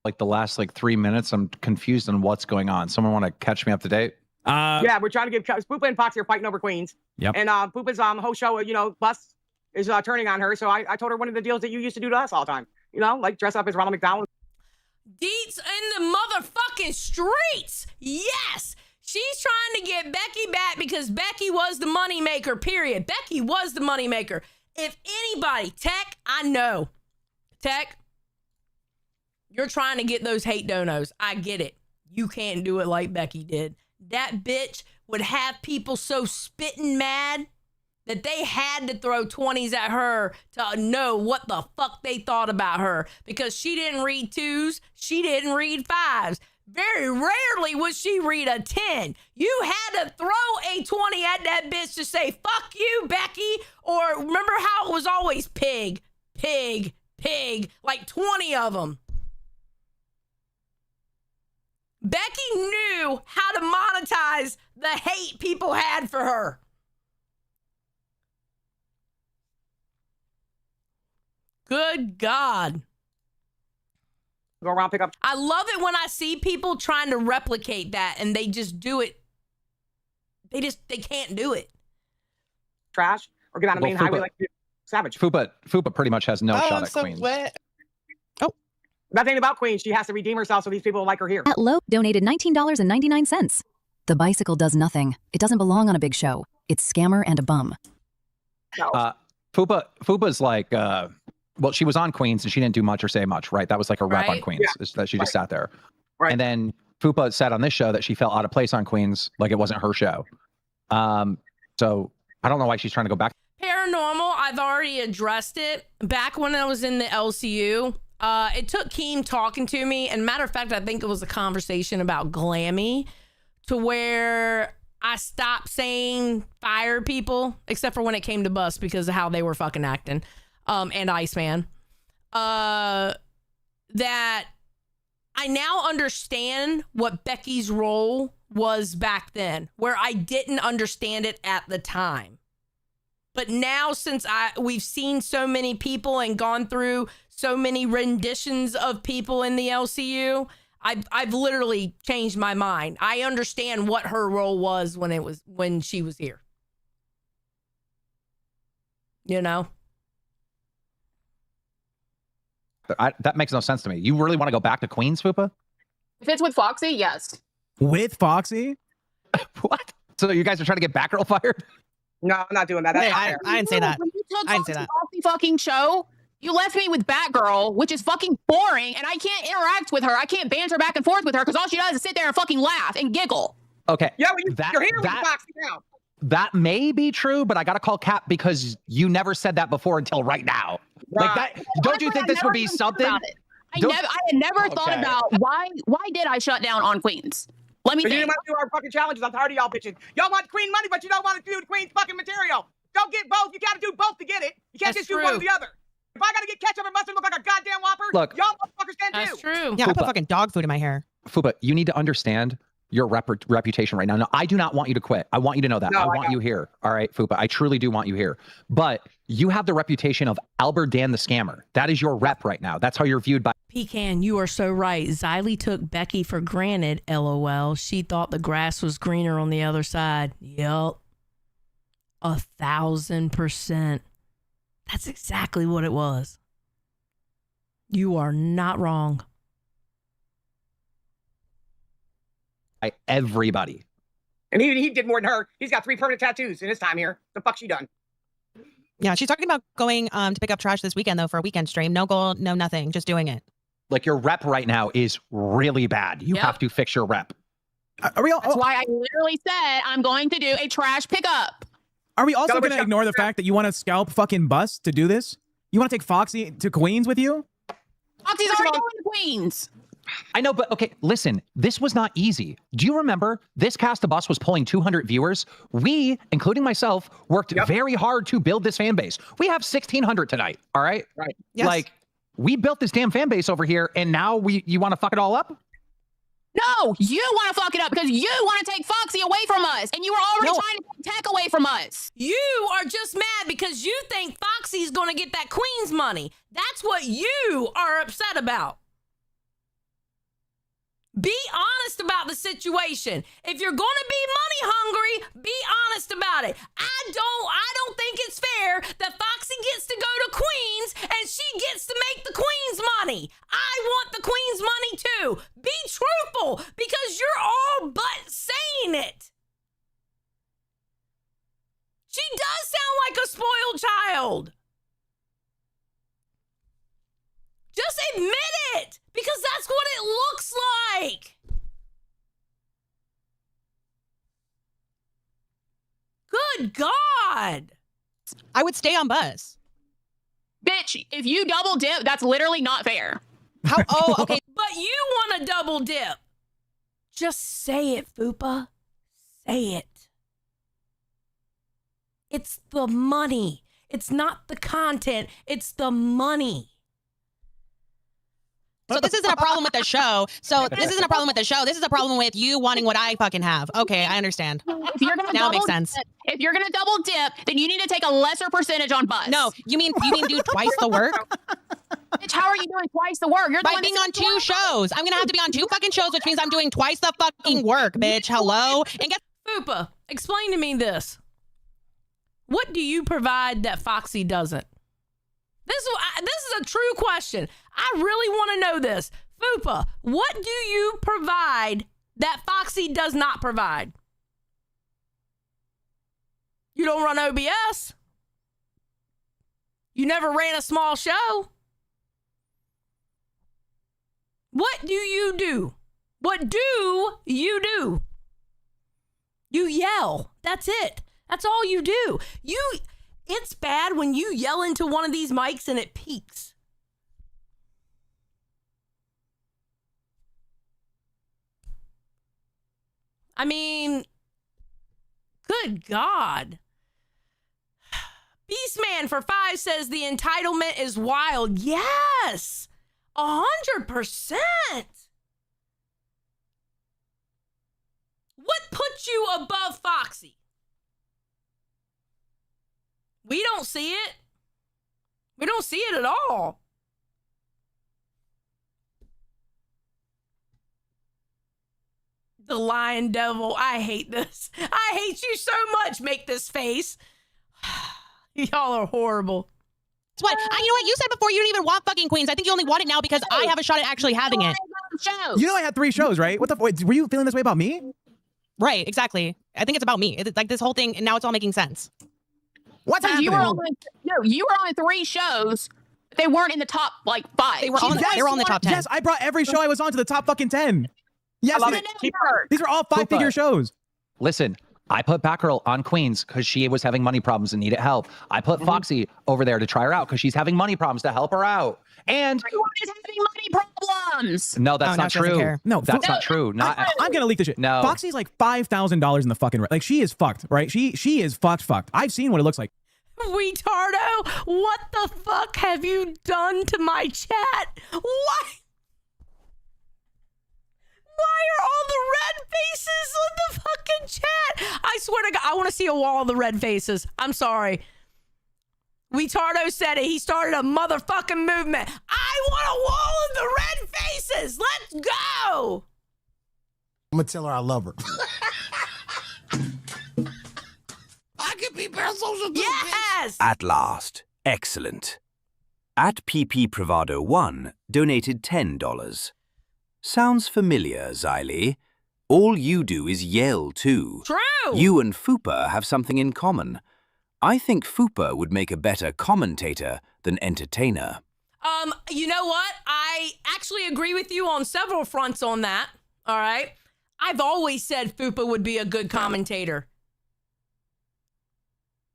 Like the last 3 minutes, I'm confused on what's going on. Someone want to catch me up to date? Yeah, we're trying to get Fupa and Foxy are fighting over Queens. Yep. And Fupa's whole show, Bus is turning on her. So I told her one of the deals that you used to do to us all the time. Like dress up as Ronald McDonald. Deets in the motherfucking streets. Yes. She's trying to get Becky back because Becky was the moneymaker, period. Becky was the moneymaker. If anybody, Tech, I know. Tech, you're trying to get those hate donos. I get it. You can't do it like Becky did. That bitch would have people so spitting mad that they had to throw 20s at her to know what the fuck they thought about her because she didn't read 2s. She didn't read 5s. Very rarely would she read a 10. You had to throw a 20 at that bitch to say, fuck you, Becky. Or remember how it was always pig, pig, pig, like 20 of them. Becky knew how to monetize the hate people had for her. Good God. Go around, pick up. I love it when I see people trying to replicate that and they just do it. They can't do it. Trash or get on the main highway like Savage. Fupa pretty much has no shot at Queens. Nothing about Queens. She has to redeem herself so these people like her here. At Low donated $19.99. The bicycle does nothing. It doesn't belong on a big show. It's scammer and a bum. No. Fupa's like, well, she was on Queens and she didn't do much or say much, right? That was like a rep on Queens, that she just sat there. Right. And then Fupa said on this show that she felt out of place on Queens, like it wasn't her show. So I don't know why she's trying to go back. Paranormal, I've already addressed it. Back when I was in the LCU, it took Keem talking to me. And matter of fact, I think it was a conversation about Glammy to where I stopped saying fire people, except for when it came to Bus because of how they were fucking acting. And Iceman, that I now understand what Becky's role was back then, where I didn't understand it at the time. But now, since we've seen so many people and gone through so many renditions of people in the LCU, I've literally changed my mind. I understand what her role was when she was here. You know? That makes no sense to me. You really want to go back to Queens, Fupa? If it's with Foxy, yes. With Foxy? What? So you guys are trying to get Batgirl fired? No, I'm not doing that. That's Hey, not fair. I didn't say that. When you took I didn't say Foxy that. off the fucking show, you left me with Batgirl, which is fucking boring, and I can't interact with her. I can't banter back and forth with her because all she does is sit there and fucking laugh and giggle. Okay. Yeah, well, you're here with Foxy now. That may be true, but I got to call Cap because you never said that before until right now. Like that. Don't you think this would be something? I had never thought about why did I shut down on Queens? Let me But you think. didn't want to do our fucking challenges. I'm tired of y'all bitching. Y'all want Queen money, but you don't want to do the Queen's fucking material. Don't get both. You got to do both to get it. You can't just do one or the other. If I got to get ketchup and mustard look like a goddamn Whopper, Look, y'all motherfuckers can That's too. true. Yeah, I put fucking dog food in my hair. Fupa, you need to understand your reputation right now. No, I do not want you to quit. I want you to know that. No, I I want don't. you here. All right, Fupa. I truly do want you here. But you have the reputation of Albert Dan the Scammer. That is your rep right now. That's how you're viewed by. Pecan, you are so right. Xylee took Becky for granted, LOL. She thought the grass was greener on the other side. Yup. 1,000%. That's exactly what it was. You are not wrong. By everybody. And he did more than her. He's got 3 permanent tattoos in his time here. The fuck she done? Yeah, she's talking about going to pick up trash this weekend though for a weekend stream. No goal, no nothing, just doing it. Like your rep right now is really bad. You have to fix your rep. Are we all? That's why I literally said I'm going to do a trash pickup. Are we also going to ignore the fact that you want to scalp fucking Bus to do this? You want to take Foxy to Queens with you? Foxy's already going to Queens. I know, but okay, listen, this was not easy. Do you remember this cast of Bus was pulling 200 viewers? We, including myself, worked very hard to build this fan base. We have 1,600 tonight, all right? Right. Yes. Like, we built this damn fan base over here, and now you want to fuck it all up? No, you want to fuck it up because you want to take Foxy away from us, and you were already trying to take Tech away from us. You are just mad because you think Foxy's going to get that Queen's money. That's what you are upset about. Be honest about the situation. If you're going to be money hungry, be honest about it. I don't think it's fair that Foxy gets to go to Queens and she gets to make the Queen's money. I want the Queen's money too. Be truthful because you're all but saying it. She does sound like a spoiled child. Just admit it, because that's what it looks like. Good God. I would stay on Bus. Bitch, if you double dip, that's literally not fair. How? Oh, okay. But you want to double dip. Just say it, Fupa. Say it. It's the money. It's not the content. It's the money. So this isn't a problem with the show. This isn't a problem with the show. This is a problem with you wanting what I fucking have. Okay, I understand. If you're gonna Now it makes double sense. dip- If you're gonna double dip, then you need to take a lesser percentage on Bus. No, you mean do twice the work? Bitch, how are you doing twice the work? You're the By one being that on said 2 shows. I'm gonna have to be on 2 fucking shows, which means I'm doing twice the fucking work, bitch. Hello? And guess Fupa, explain to me this. What do you provide that Foxy doesn't? This is a true question. I really want to know this. Fupa, what do you provide that Foxy does not provide? You don't run OBS. You never ran a small show. What do you do? What do you do? You yell. That's it. That's all you do. It's bad when you yell into one of these mics and it peaks. I mean, good God. Beastman for 5 says the entitlement is wild. Yes, 100%. What puts you above Foxy? We don't see it. We don't see it at all. The Lion Devil. I hate this. I hate you so much. Make this face. Y'all are horrible. That's what you know what you said before. You didn't even want fucking Queens. I think you only want it now because I have a shot at actually having it. You know I had 3 shows, right? What the? Wait, were you feeling this way about me? Right, exactly. I think it's about me. It's like this whole thing, and now it's all making sense. What's happening? You were on 3 shows. They weren't in the top like 5. They were on. They were on the top 10. Yes, I brought every show I was on to the top fucking 10. Yes, these are all 5-figure shows. Listen, I put Batgirl on Queens because she was having money problems and needed help. I put Foxy over there to try her out because she's having money problems to help her out. And everyone is having money problems. No, that's not true. No, that's not true. I'm gonna leak this shit. No, Foxy's like $5,000 in the fucking like she is fucked, right? She is fucked. I've seen what it looks like. Retardo, what the fuck have you done to my chat? What? Why are all the red faces on the fucking chat? I swear to God, I want to see a wall of the red faces. I'm sorry. Retardo said it. He started a motherfucking movement. I want a wall of the red faces. Let's go. I'm gonna tell her I love her. I can be parasocial too. Yes. At last. Excellent. At PP Bravado 1 donated $10. Sounds familiar, Xylee. All you do is yell, too. True! You and Fupa have something in common. I think Fupa would make a better commentator than entertainer. You know what? I actually agree with you on several fronts on that, all right? I've always said Fupa would be a good commentator.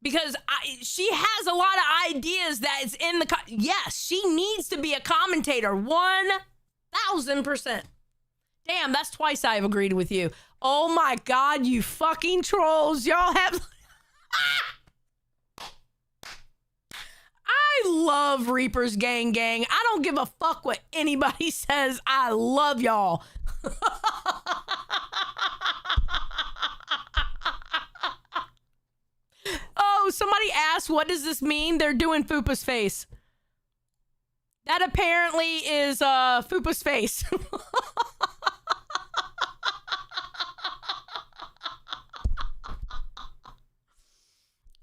Because she has a lot of ideas that is in the... Yes, she needs to be a commentator. 1,000%. Damn, that's twice I've agreed with you. Oh my God, you fucking trolls. Y'all have... I love Reaper's Gang. I don't give a fuck what anybody says. I love y'all. Oh, somebody asked, what does this mean? They're doing Fupa's face. That apparently is Fupa's face.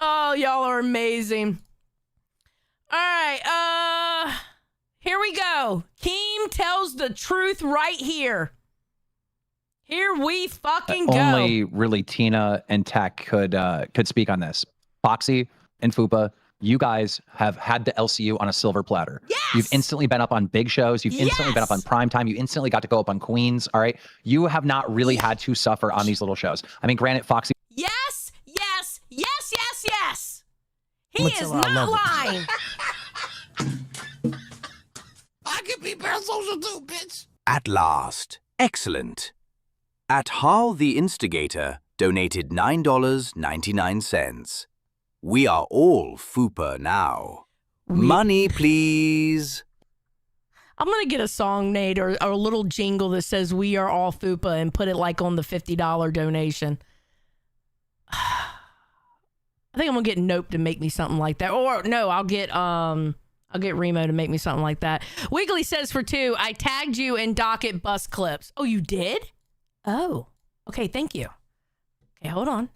Oh, y'all are amazing. All right, here we go. Keem tells the truth right here. Here we fucking go. Only really Tina and Tech could speak on this. Foxy and Fupa, you guys have had the LCU on a silver platter. Yes! You've instantly been up on big shows. You've instantly been up on primetime. You instantly got to go up on Queens. All right. You have not really had to suffer on these little shows. I mean, granted, Foxy. Yes. He is not lying. I can be parasocial too, bitch. At last. Excellent. At Harl the Instigator donated $9.99. We are all Fupa now. Money, please. I'm going to get a song, Nate, or a little jingle that says we are all Fupa and put it like on the $50 donation. I think I'm going to get Nope to make me something like that. Or no, I'll get Remo to make me something like that. Wiggly says for 2, I tagged you in Docket bus clips. Oh, you did? Oh, okay. Thank you. Okay, hold on.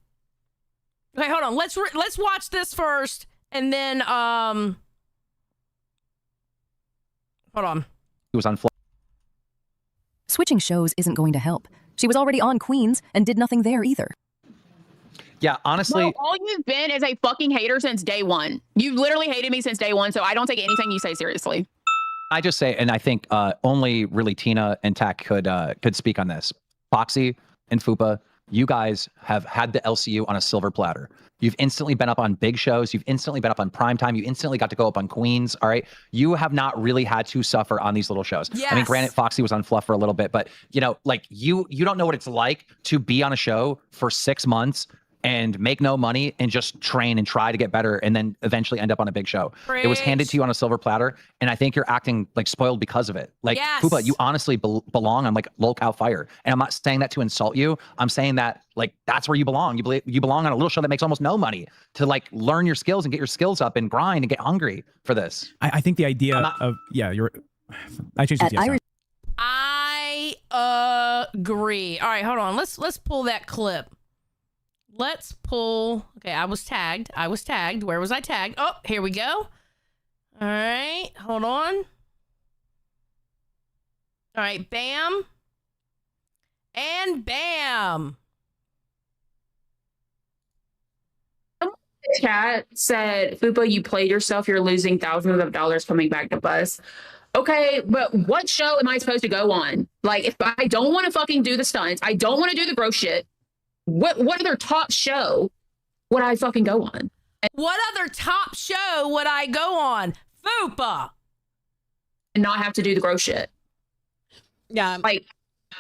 Okay, hold on. Let's watch this first, and then hold on. He was on. Switching shows isn't going to help. She was already on Queens and did nothing there either. Yeah, honestly. Well, all you've been is a fucking hater since day one. You've literally hated me since day one, so I don't take anything you say seriously. I just say, and I think only really Tina and Tech could speak on this. Foxy and Fupa, you guys have had the LCU on a silver platter. You've instantly been up on big shows. You've instantly been up on primetime. You instantly got to go up on Queens. All right. You have not really had to suffer on these little shows. Yes. I mean, granted, Foxy was on Fluff for a little bit, but you know, like you don't know what it's like to be on a show for 6 months, and make no money and just train and try to get better and then eventually end up on a big show. It was handed to you on a silver platter, and I think you're acting like spoiled because of it. Like, Fupa, you honestly belong on like Lol Cow Fire. And I'm not saying that to insult you. I'm saying that like that's where you belong. You belong on a little show that makes almost no money to like learn your skills and get your skills up and grind and get hungry for this. I think the idea of I changed it to yes. I agree. All right, hold on. Let's pull that clip. Let's pull. Okay, I was tagged. Where was I tagged? Oh, here we go. All right, hold on. All right, bam. And bam. Chat said, Fupa, you played yourself. You're losing thousands of dollars coming back to bus. Okay, but what show am I supposed to go on? Like, if I don't want to fucking do the stunts, I don't want to do the gross shit, what other top show would I fucking go on? What other top show would I go on? Fupa. And not have to do the gross shit. Yeah. Like,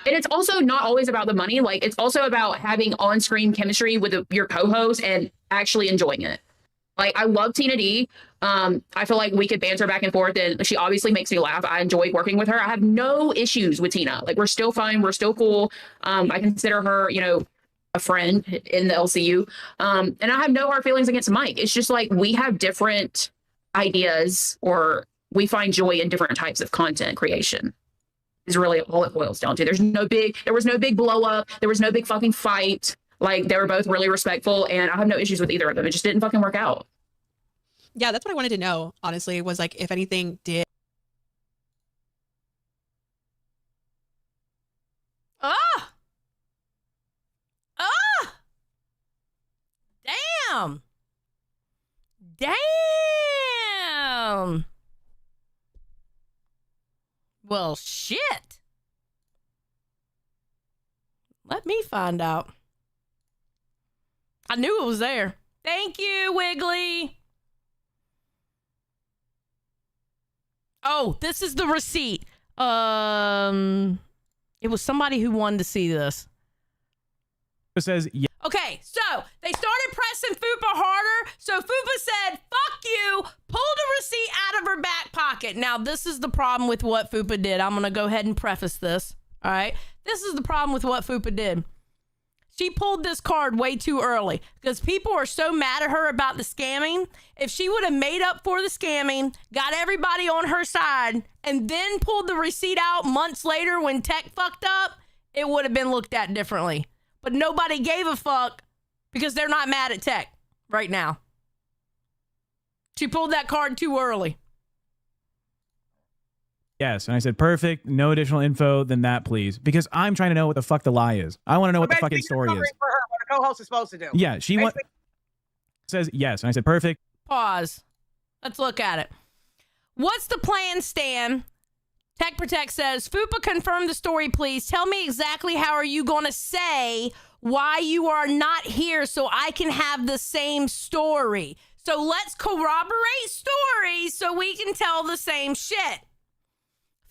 and it's also not always about the money. Like, it's also about having on-screen chemistry with your co-host and actually enjoying it. Like, I love Tina D. I feel like we could banter back and forth, and she obviously makes me laugh. I enjoy working with her. I have no issues with Tina. Like, we're still fine. We're still cool. I consider her, you know, a friend in the LCU. And I have no hard feelings against Mike. It's just like we have different ideas, or we find joy in different types of content creation. Is really all it boils down to. There was no big blow up. There was no big fucking fight. Like, they were both really respectful, and I have no issues with either of them. It just didn't fucking work out. Yeah, that's what I wanted to know, honestly, was like if anything did. Damn. Well, shit. Let me find out. I knew it was there. Thank you, Wiggly. Oh, this is the receipt. It was somebody who wanted to see this. It says, yeah. Okay, so they started pressing Fupa harder. So Fupa said, fuck you, pulled a receipt out of her back pocket. Now, this is the problem with what Fupa did. I'm going to go ahead and preface this. All right. This is the problem with what Fupa did. She pulled this card way too early because people are so mad at her about the scamming. If she would have made up for the scamming, got everybody on her side, and then pulled the receipt out months later when tech fucked up, it would have been looked at differently. But nobody gave a fuck because they're not mad at tech right now. She pulled that card too early. Yes, and I said, perfect. No additional info than that, please. Because I'm trying to know what the fuck the lie is. I want to know what the fucking story is. For her, what a co-host is supposed to do. Yeah, she says yes, and I said, perfect. Pause. Let's look at it. What's the plan, Stan? Tech Protect says, Fupa, confirm the story, please. Tell me exactly how are you going to say why you are not here so I can have the same story. So let's corroborate stories so we can tell the same shit.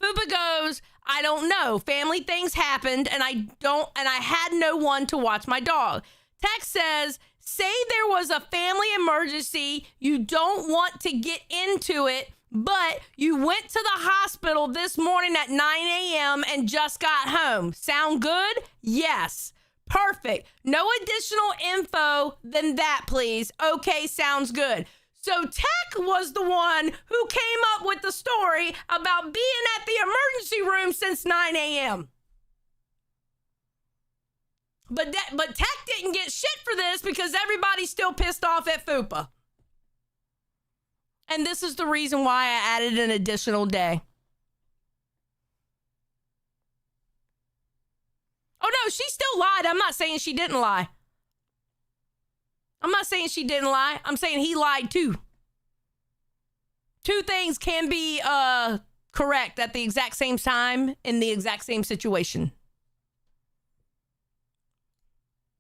Fupa goes, I don't know. Family things happened and I had no one to watch my dog. Tech says, say there was a family emergency. You don't want to get into it, but you went to the hospital this morning at 9 a.m. and just got home. Sound good? Yes. Perfect. No additional info than that, please. Okay, sounds good. So Tech was the one who came up with the story about being at the emergency room since 9 a.m. But Tech didn't get shit for this because everybody's still pissed off at Fupa. And this is the reason why I added an additional day. Oh, no, she still lied. I'm not saying she didn't lie. I'm not saying she didn't lie. I'm saying he lied too. Two things can be correct at the exact same time in the exact same situation.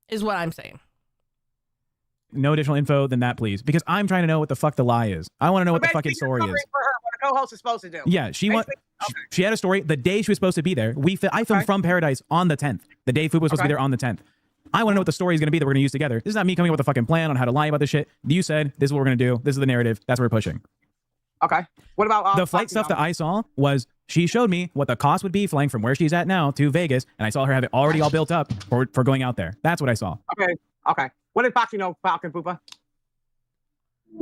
Is what I'm saying. No additional info than that, please. Because I'm trying to know what the fuck the lie is. I want to know what the fucking story is. For her, what a co-host is supposed to do. Yeah, she had a story the day she was supposed to be there. I filmed From Paradise on the 10th. The day Fupa was supposed to be there on the 10th. I want to know what the story is going to be that we're going to use together. This is not me coming up with a fucking plan on how to lie about this shit. You said, this is what we're going to do. This is the narrative. That's what we're pushing. Okay. What about the flight stuff that I saw was she showed me what the cost would be flying from where she's at now to Vegas, and I saw her have it already all built up for going out there. That's what I saw. Okay. Okay. What did Foxy know, Falcon Fupa?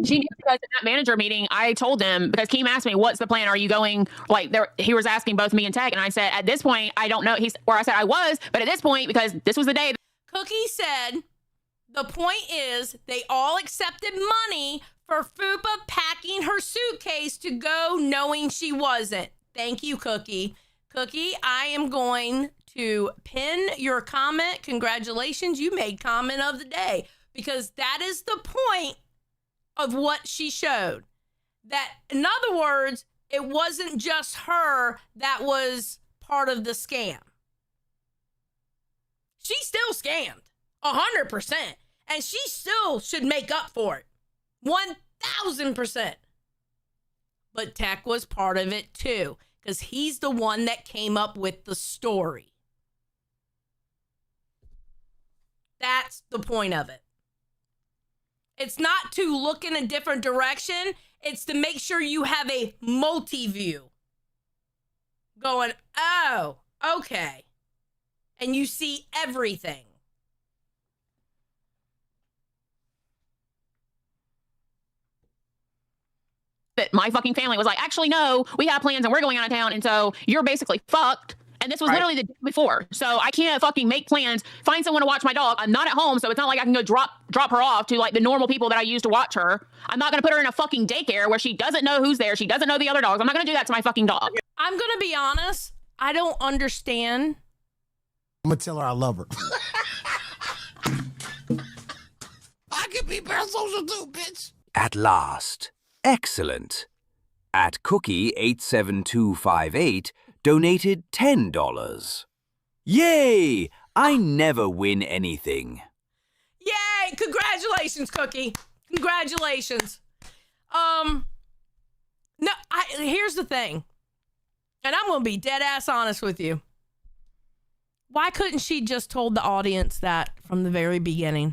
She knew because in that manager meeting, I told them, because Keem asked me, what's the plan? Are you going, like, there? He was asking both me and Tech, and I said, at this point, I don't know. I said I was, but at this point, because this was the day. Cookie said, the point is they all accepted money for Fupa packing her suitcase to go knowing she wasn't. Thank you, Cookie. Cookie, I am going to pin your comment. Congratulations, you made comment of the day, because that is the point of what she showed. That, in other words, it wasn't just her that was part of the scam. She still scammed 100%, and she still should make up for it 1000%. But Tech was part of it too, because he's the one that came up with the story. That's the point of it. It's not to look in a different direction. It's to make sure you have a multi-view. Going, oh, okay. And you see everything. That my fucking family was like, actually, no, we have plans and we're going out of town. And so you're basically fucked. And this was literally the day before. So I can't fucking make plans, find someone to watch my dog. I'm not at home, so it's not like I can go drop her off to like the normal people that I use to watch her. I'm not going to put her in a fucking daycare where she doesn't know who's there. She doesn't know the other dogs. I'm not going to do that to my fucking dog. I'm going to be honest. I don't understand. I'm going to tell her I love her. I can be parasocial too, bitch. At last. Excellent. At Cookie87258 donated $10. Yay! I never win anything. Yay! Congratulations, Cookie. Congratulations. No, here's the thing. And I'm going to be dead ass honest with you. Why couldn't she just told the audience that from the very beginning?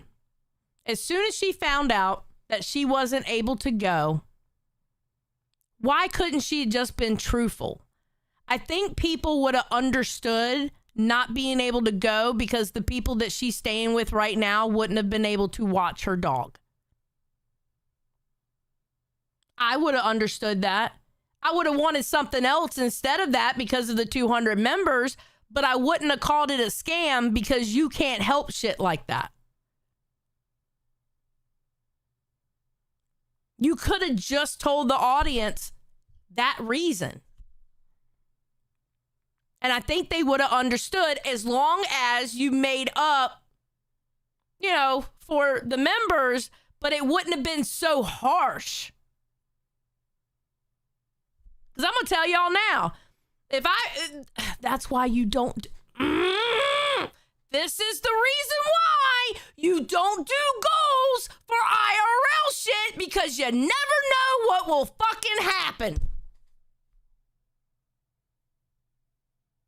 As soon as she found out that she wasn't able to go, why couldn't she just been truthful? I think people would have understood not being able to go because the people that she's staying with right now wouldn't have been able to watch her dog. I would have understood that. I would have wanted something else instead of that because of the 200 members, but I wouldn't have called it a scam because you can't help shit like that. You could have just told the audience that reason. And I think they would have understood as long as you made up, you know, for the members, but it wouldn't have been so harsh. Because I'm going to tell y'all now, that's why you don't, this is the reason why you don't do goals for IRL shit, because you never know what will fucking happen.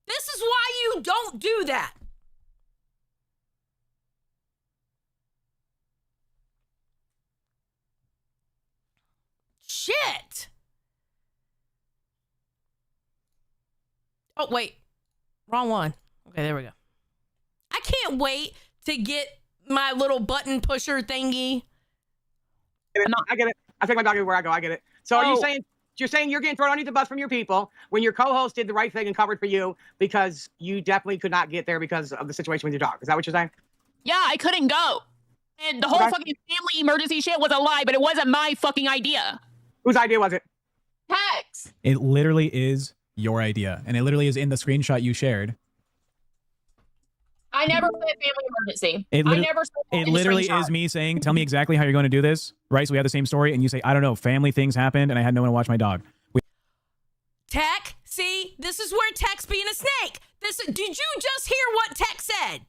This is why you don't do that. Shit. Oh, wait. Wrong one. Okay, there we go. I can't wait to get my little button pusher thingy. I get it. I take my dog everywhere I go. I get it. So are you saying you're getting thrown underneath the bus from your people when your co-host did the right thing and covered for you because you definitely could not get there because of the situation with your dog? Is that what you're saying? Yeah, I couldn't go. And the whole fucking family emergency shit was a lie, but it wasn't my fucking idea. Whose idea was it? Hex. It literally is your idea, and it literally is in the screenshot you shared. I never said family emergency. It literally is me saying, tell me exactly how you're going to do this, right? So we have the same story, and you say, I don't know, family things happened, and I had no one to watch my dog. Tech, see, this is where Tech's being a snake. Did you just hear what Tech said?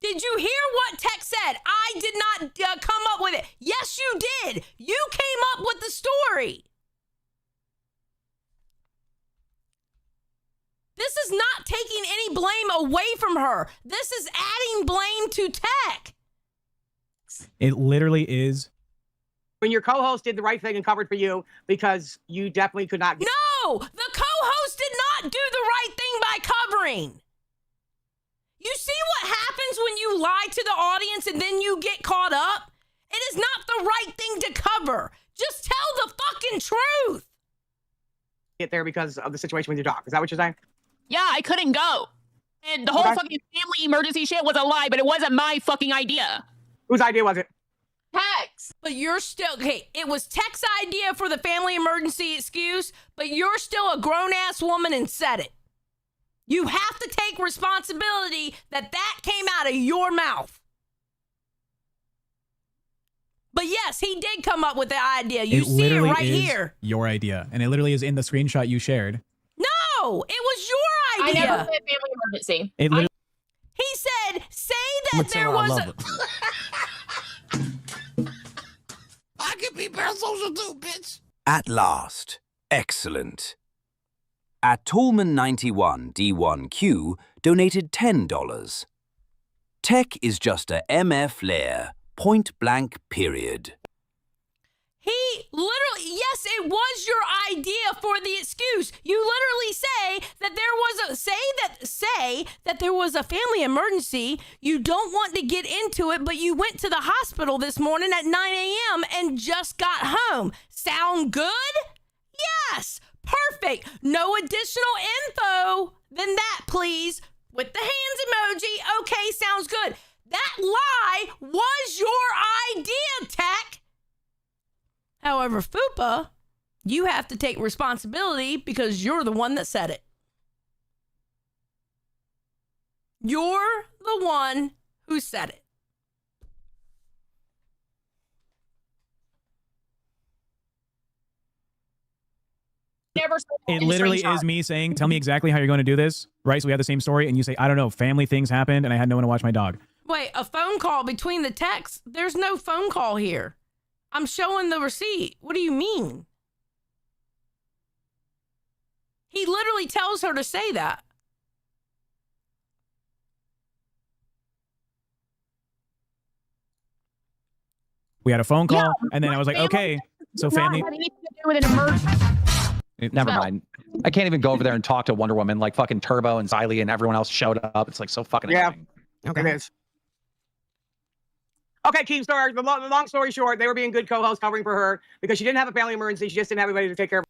Did you hear what Tech said? I did not come up with it. Yes, you did. You came up with the story. This is not taking any blame away from her. This is adding blame to Tech. It literally is. When your co-host did the right thing and covered for you because you definitely could not. No, the co-host did not do the right thing by covering. You see what happens when you lie to the audience and then you get caught up? It is not the right thing to cover. Just tell the fucking truth. Get there because of the situation with your dog. Is that what you're saying? Yeah, I couldn't go. And the whole fucking family emergency shit was a lie, but it wasn't my fucking idea. Whose idea was it? Tex. But you're still, okay, it was Tech's idea for the family emergency excuse, but you're still a grown-ass woman and said it. You have to take responsibility that came out of your mouth. But yes, he did come up with the idea. You see it right here. Your idea. And it literally is in the screenshot you shared. No, it was your idea. I never said family emergency. It literally He said, say that there was a... I can be parasocial too, bitch. At last. Excellent. At Tallman91 D1Q donated $10. Tech is just a MF layer. Point blank, period. He literally, yes, it was your idea for the excuse. You literally say that there was a, say that there was a family emergency. You don't want to get into it, but you went to the hospital this morning at 9 a.m. and just got home. Sound good? Yes, perfect. No additional info than that, please. With the hands emoji, okay, sounds good. That lie was your idea, Tech. However, Fupa, you have to take responsibility because you're the one that said it. You're the one who said it. Never saw It in literally screenshot. is me saying, tell me exactly how you're going to do this, right? So we have the same story, and you say, I don't know, family things happened, and I had no one to watch my dog. Wait, a phone call between the texts? There's no phone call here. I'm showing the receipt. What do you mean? He literally tells her to say that. We had a phone call, Yeah, and then I was like, okay, so Not family. have anything to do with an emergency. Never Well- mind. I can't even go over there and talk to Wonder Woman like fucking Turbo and Xylee and everyone else showed up. It's like so fucking Yeah. annoying. It is. Okay, Keemstar, the long story short, they were being good co-hosts covering for her because she didn't have a family emergency. She just didn't have anybody to take care of.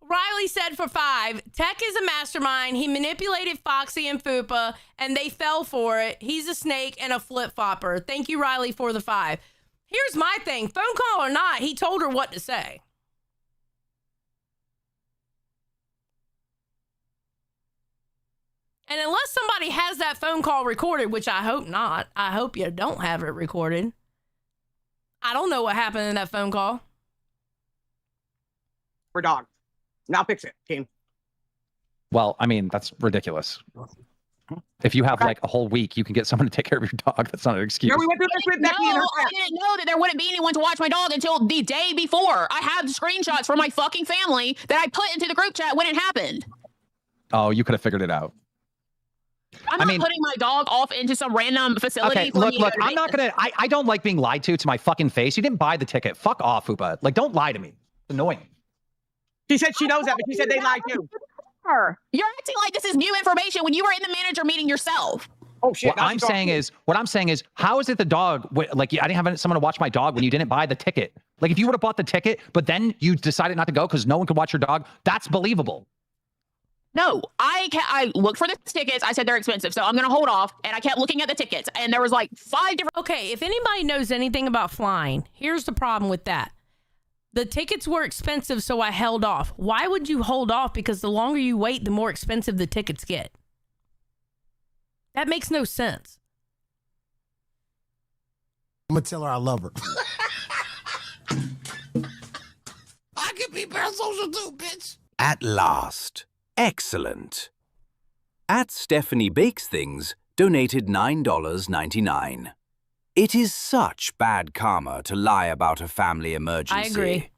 Riley said for 5, Tech is a mastermind. He manipulated Foxy and Fupa, and they fell for it. He's a snake and a flip-flopper. Thank you, Riley, for the 5. Here's my thing. Phone call or not, he told her what to say. And unless somebody has that phone call recorded, which I hope not, I hope you don't have it recorded. I don't know what happened in that phone call. For dog. Now fix it, team. Well, I mean, that's ridiculous. If you have like a whole week, you can get someone to take care of your dog. That's not an excuse. Yeah, we went through this with No, Becky and her I didn't know that there wouldn't be anyone to watch my dog until the day before. I had screenshots from my fucking family that I put into the group chat when it happened. Oh, you could have figured it out. I'm not putting my dog off into some random facility. Okay, for look, me look, to- I'm not gonna, I don't like being lied to my fucking face. You didn't buy the ticket. Fuck off, Fupa. Like, don't lie to me. It's annoying. She said she knows that, but she said they lied too. You're acting like this is new information when you were in the manager meeting yourself. Oh shit! What I'm saying is, how is it the dog? Like, I didn't have someone to watch my dog when you didn't buy the ticket. Like, if you would have bought the ticket, but then you decided not to go because no one could watch your dog, that's believable. No, I looked for the tickets. I said they're expensive, so I'm gonna hold off. And I kept looking at the tickets, and there was like 5 different. Okay, if anybody knows anything about flying, here's the problem with that. The tickets were expensive, so I held off. Why would you hold off? Because the longer you wait, the more expensive the tickets get. That makes no sense. I'm gonna tell her I love her. I can be parasocial too, bitch. At last. Excellent. At Stephanie Bakes Things donated $9.99. It is such bad karma to lie about a family emergency. I agree.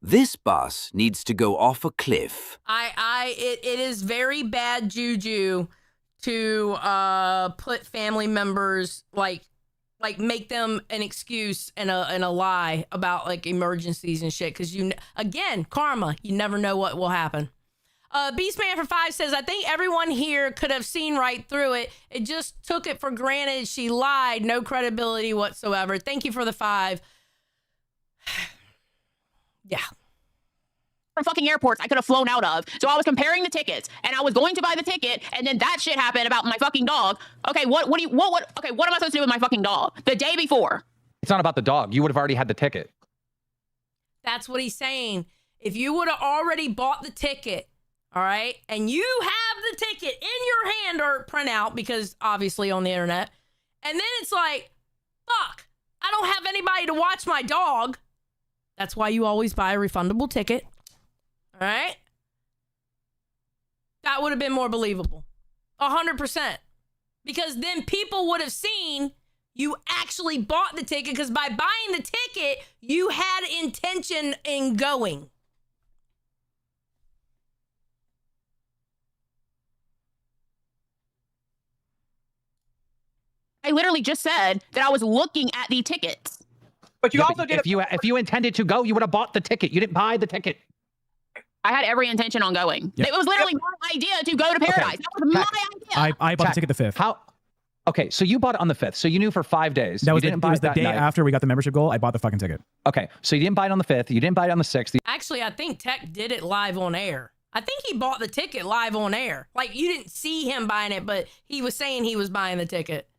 This bus needs to go off a cliff. It is very bad juju to put family members like make them an excuse and a lie about like emergencies and shit. Because again, karma, you never know what will happen. Beastman for 5 says, I think everyone here could have seen right through it. It just took it for granted she lied. No credibility whatsoever. Thank you for the 5. Yeah. From fucking airports I could have flown out of. So I was comparing the tickets and I was going to buy the ticket and then that shit happened about my fucking dog. Okay, what am I supposed to do with my fucking dog? The day before. It's not about the dog. You would have already had the ticket. That's what he's saying. If you would have already bought the ticket, all right, and you have the ticket in your hand or printout, because obviously on the internet, and then it's like, fuck, I don't have anybody to watch my dog. That's why you always buy a refundable ticket. All right? That would have been more believable. 100%. Because then people would have seen you actually bought the ticket, because by buying the ticket, you had intention in going. I literally just said that I was looking at the tickets. But you also did. If you intended to go, you would have bought the ticket. You didn't buy the ticket. I had every intention on going. Yep. It was literally my idea to go to Paradise. Okay. That was my idea. I bought the ticket the 5th. How? Okay, so you bought it on the 5th. So you knew for 5 days. That was, you it was the day night. after we got the membership goal. I bought the fucking ticket. Okay, so you didn't buy it on the 5th. You didn't buy it on the 6th. Actually, I think Tech did it live on air. I think he bought the ticket live on air. Like, you didn't see him buying it, but he was saying he was buying the ticket.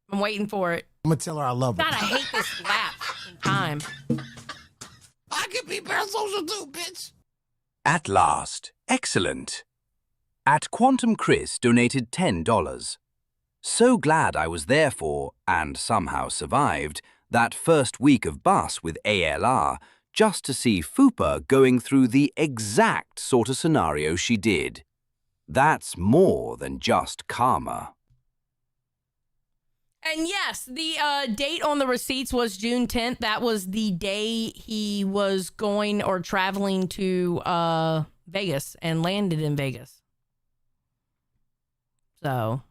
I'm waiting for it. I'm gonna tell her I love her. God, I hate this lapse in time. I can be parasocial too, bitch. At last. Excellent. At Quantum Chris donated $10. So glad I was there for, and somehow survived, that first week of bus with ALR, just to see Fupa going through the exact sort of scenario she did. That's more than just karma. And yes, the date on the receipts was June 10th. That was the day he was going or traveling to Vegas and landed in Vegas. So.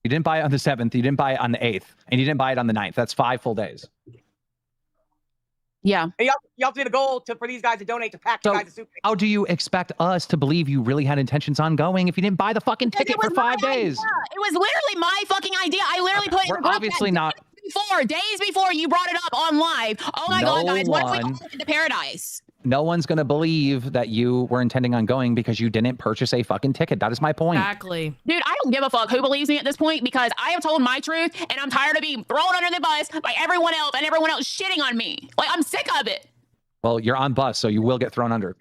You didn't buy it on the 7th. You didn't buy it on the 8th. And you didn't buy it on the 9th. That's 5 full days. Yeah. And you also did a goal for these guys to donate to pack you guys a suitcase. How do you expect us to believe you really had intentions on going if you didn't buy the fucking ticket for 5 days? Idea. It was literally my fucking idea. I literally put it in the group obviously not. Days before you brought it up on live. Oh my God, guys, what if we all went to Paradise? No one's going to believe that you were intending on going because you didn't purchase a fucking ticket. That is my point. Exactly. Dude, I don't give a fuck who believes me at this point, because I have told my truth and I'm tired of being thrown under the bus by everyone else and everyone else shitting on me. Like, I'm sick of it. Well, you're on bus, so you will get thrown under.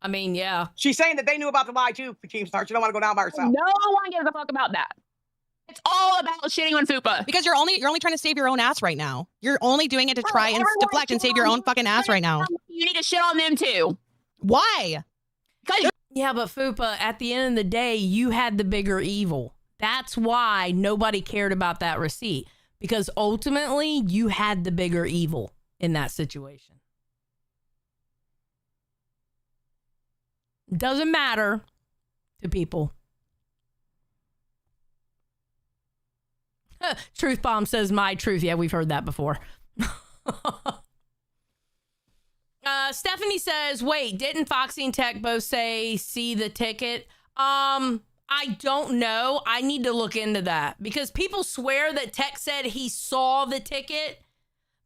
I mean, yeah. She's saying that they knew about the lie too, Keemstar. She don't want to go down by herself. No one gives a fuck about that. It's all about shitting on Fupa. Because you're only trying to save your own ass right now. You're only doing it to try and deflect and save your own fucking ass right now. You need to shit on them too. Why? Yeah, but Fupa, at the end of the day, you had the bigger evil. That's why nobody cared about that receipt. Because ultimately, you had the bigger evil in that situation. Doesn't matter to people. Truth Bomb says my truth. Yeah, we've heard that before. Stephanie says, wait, didn't Foxy and Tech both say see the ticket? I don't know. I need to look into that, because people swear that Tech said he saw the ticket,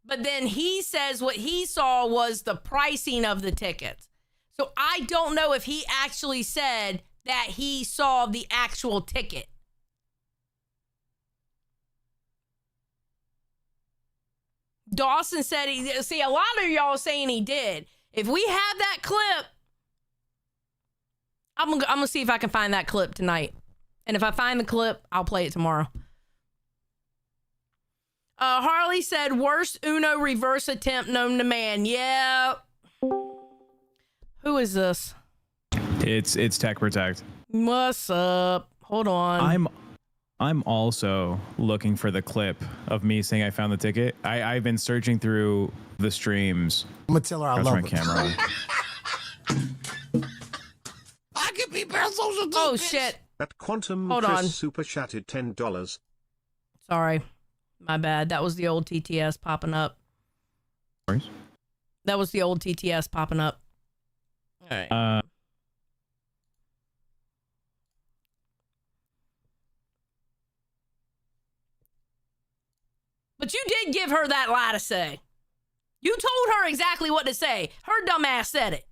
but then he says what he saw was the pricing of the tickets. So I don't know if he actually said that he saw the actual ticket. Dawson said he, see, a lot of y'all saying he did. If we have that clip, I'm gonna see if I can find that clip tonight. And if I find the clip, I'll play it tomorrow. Harley said, worst Uno reverse attempt known to man. Yeah. Who is this? It's Tech Protect. What's up? Hold on. I'm also looking for the clip of me saying I found the ticket. I've been searching through the streams. I'm gonna tell her I That's love my her. camera. I can be parasocial too. Oh bitch. shit. At Quantum Hold Chris on. super chatted $10. Sorry. My bad. That was the old TTS popping up. That was the old TTS popping up. All right. But you did give her that lie to say. You told her exactly what to say. Her dumb ass said it.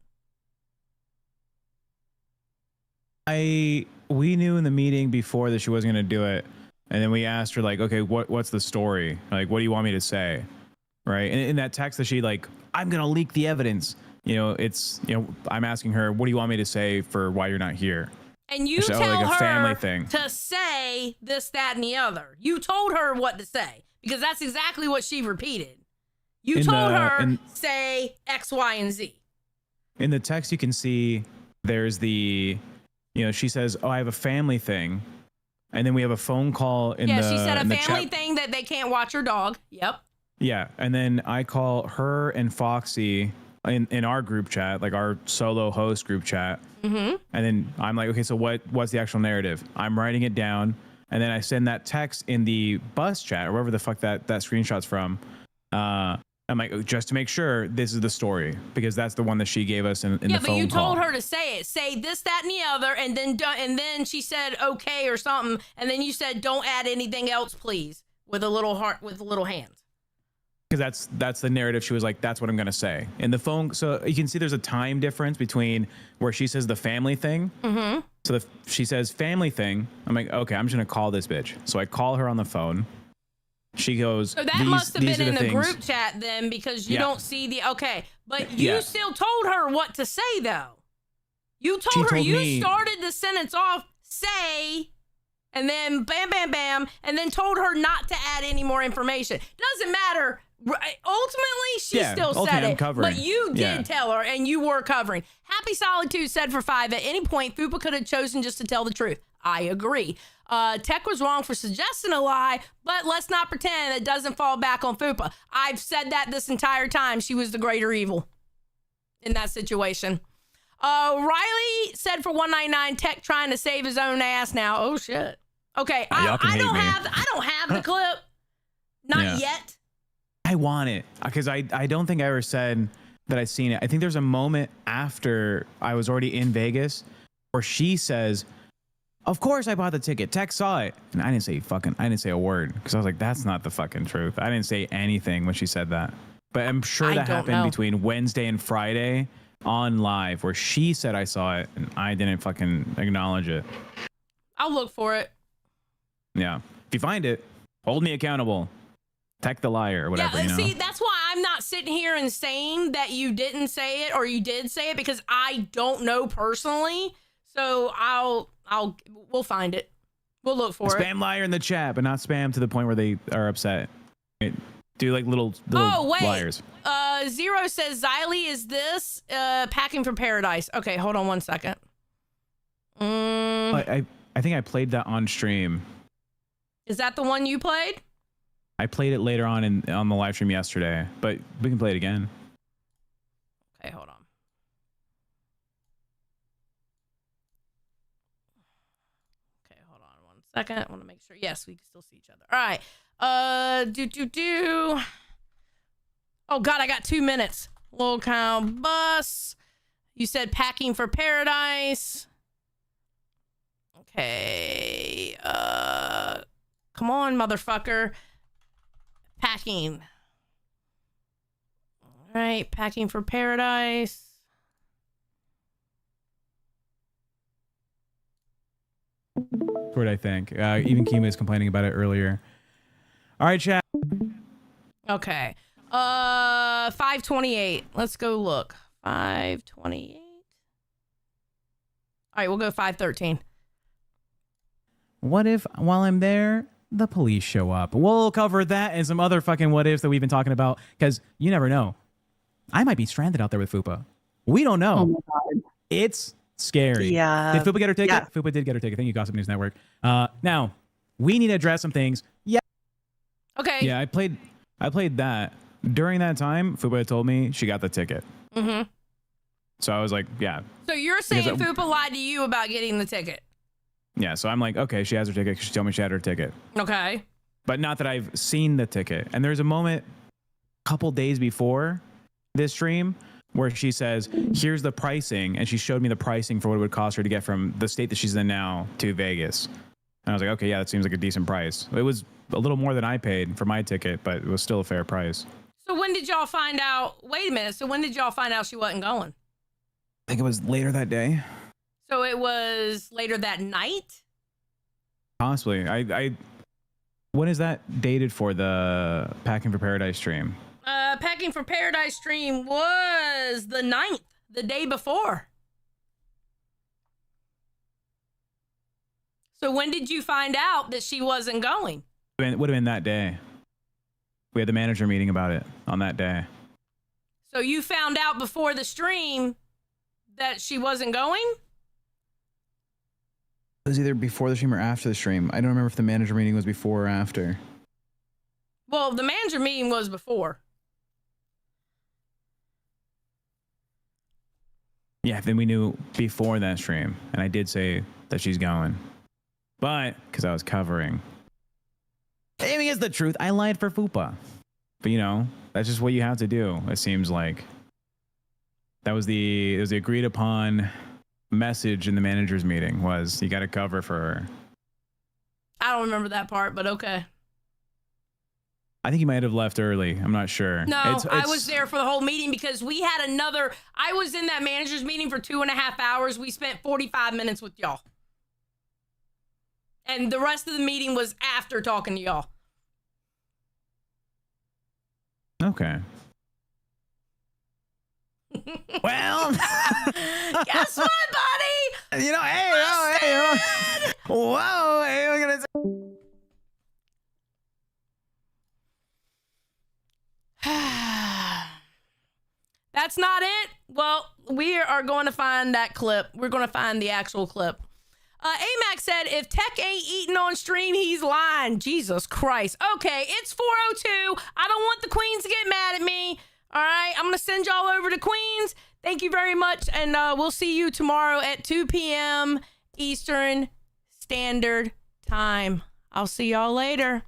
We knew in the meeting before that she wasn't gonna do it, and then we asked her like, okay, what's the story? Like, what do you want me to say? Right? And in that text that she like, I'm gonna leak the evidence. You know, it's, you know, I'm asking her, what do you want me to say for why you're not here? And you She said, tell like a her family thing. to say this, that, and the other. You told her what to say because that's exactly what she repeated. You told her say X, Y, and Z. In the text, you can see there's the, you know, she says, oh, I have a family thing. And then we have a phone call in the Yeah, she said a in the family chat. thing that they can't watch her dog. Yep. Yeah. And then I call her and Foxy in our group chat, like our solo host group chat. Mm-hmm. And then I'm like, okay, so what's the actual narrative? I'm writing it down. And then I send that text in the bus chat or wherever the fuck that screenshot's from. I'm like, just to make sure this is the story, because that's the one that she gave us in the phone call. Yeah, but you told her to say it. Say this, that, and the other, and then she said okay or something, and then you said don't add anything else, please, with a little heart, with little hands. Because that's the narrative. She was like, that's what I'm gonna say in the phone. So you can see there's a time difference between where she says the family thing. Mm-hmm. So she says family thing. I'm like, okay, I'm just gonna call this bitch. So I call her on the phone. She goes, So that must have been in the things. group chat then, because you don't see the okay. But you Yeah. still told her what to say though. You She told her told you me- started the sentence off say, and then bam, bam, bam, and then told her not to add any more information. Doesn't matter. Ultimately, she Yeah, still said ultimately, I'm it, covering. but you did Yeah. tell her, and you were covering. Happy Solitude said for 5 at any point, Fupa could have chosen just to tell the truth. I agree. Tech was wrong for suggesting a lie, but let's not pretend it doesn't fall back on Fupa. I've said that this entire time. She was the greater evil in that situation. Riley said for 199, Tech trying to save his own ass now. Oh shit. Okay, Y'all can I hate don't me. have the clip. Not Yeah. yet. I want it because I don't think I ever said that I'd seen it. I think there's a moment after I was already in Vegas where she says, of course I bought the ticket. Tech saw it. And I didn't say a word because I was like, that's not the fucking truth. I didn't say anything when she said that. But I'm sure I that don't happened know. between Wednesday and Friday on live where she said I saw it and I didn't fucking acknowledge it. I'll look for it. Yeah. If you find it, hold me accountable. Tech the liar or whatever, Yeah, you know? see, that's why I'm not sitting here and saying that you didn't say it or you did say it, because I don't know personally. So we'll find it. We'll look for it. Spam liar in the chat, but not spam to the point where they are upset. Do like little Oh, wait. liars. Zero says Xylee is this packing for paradise. Okay, hold on one second. I think I played that on stream. Is that the one you played? I played it later on on the live stream yesterday, but we can play it again. Okay, hold on. Okay, hold on one second. I want to make sure. Yes, we can still see each other. All right. Oh God, I got 2 minutes. Little cow bus. You said packing for paradise. Okay. Come on, motherfucker. Packing. All right, packing for paradise. That's what I think. Even Kima is complaining about it earlier. All right, chat. Okay. 528. Let's go look. 528. All right, we'll go 513. What if while I'm there, the police show up? We'll cover that and some other fucking what ifs that we've been talking about, because you never know. I might be stranded out there with Fupa. We don't know. Oh my God. It's scary. Yeah. Did Fupa get her ticket? Yeah. Fupa did get her ticket. Thank you, Gossip News Network. Now, we need to address some things. Yeah. Okay. Yeah, I played that. During that time, Fupa told me she got the ticket. Mm-hmm. So I was like, yeah. So you're saying Fupa lied to you about getting the ticket? Yeah, so I'm like, okay, she has her ticket. She told me she had her ticket. Okay. But not that I've seen the ticket. And there's a moment a couple days before this stream where she says, here's the pricing. And she showed me the pricing for what it would cost her to get from the state that she's in now to Vegas. And I was like, okay, yeah, that seems like a decent price. It was a little more than I paid for my ticket, but it was still a fair price. So when did y'all find out? Wait a minute. So when did y'all find out she wasn't going? I think it was later that day. So it was later that night? Possibly. I when is that dated for, the Packing for Paradise stream? Packing for Paradise stream was the 9th, the day before. So when did you find out that she wasn't going? It would have been that day. We had the manager meeting about it on that day. So you found out before the stream that she wasn't going? It was either before the stream or after the stream. I don't remember if the manager meeting was before or after. Well, the manager meeting was before. Yeah, then we knew before that stream. And I did say that she's going. But, because I was covering. I mean, it's the truth. I lied for Fupa. But, you know, that's just what you have to do, it seems like. It was the agreed upon message in the manager's meeting was you got to cover for her. I don't remember that part, but okay. I think you might have left early. I'm not sure. No, I was there for the whole meeting because we had I was in that manager's meeting for 2.5 hours. We spent 45 minutes with y'all. And the rest of the meeting was after talking to y'all. Okay. Well, guess what, buddy? You know, hey, whoa, hey, I'm gonna say. That's not it. Well, we are going to find that clip. We're going to find the actual clip. AMAC said, if Tech ain't eating on stream, he's lying. Jesus Christ. Okay, it's 4:02. I don't want the queens to get mad at me. All right, I'm going to send y'all over to Queens. Thank you very much, and we'll see you tomorrow at 2 p.m. Eastern Standard Time. I'll see y'all later.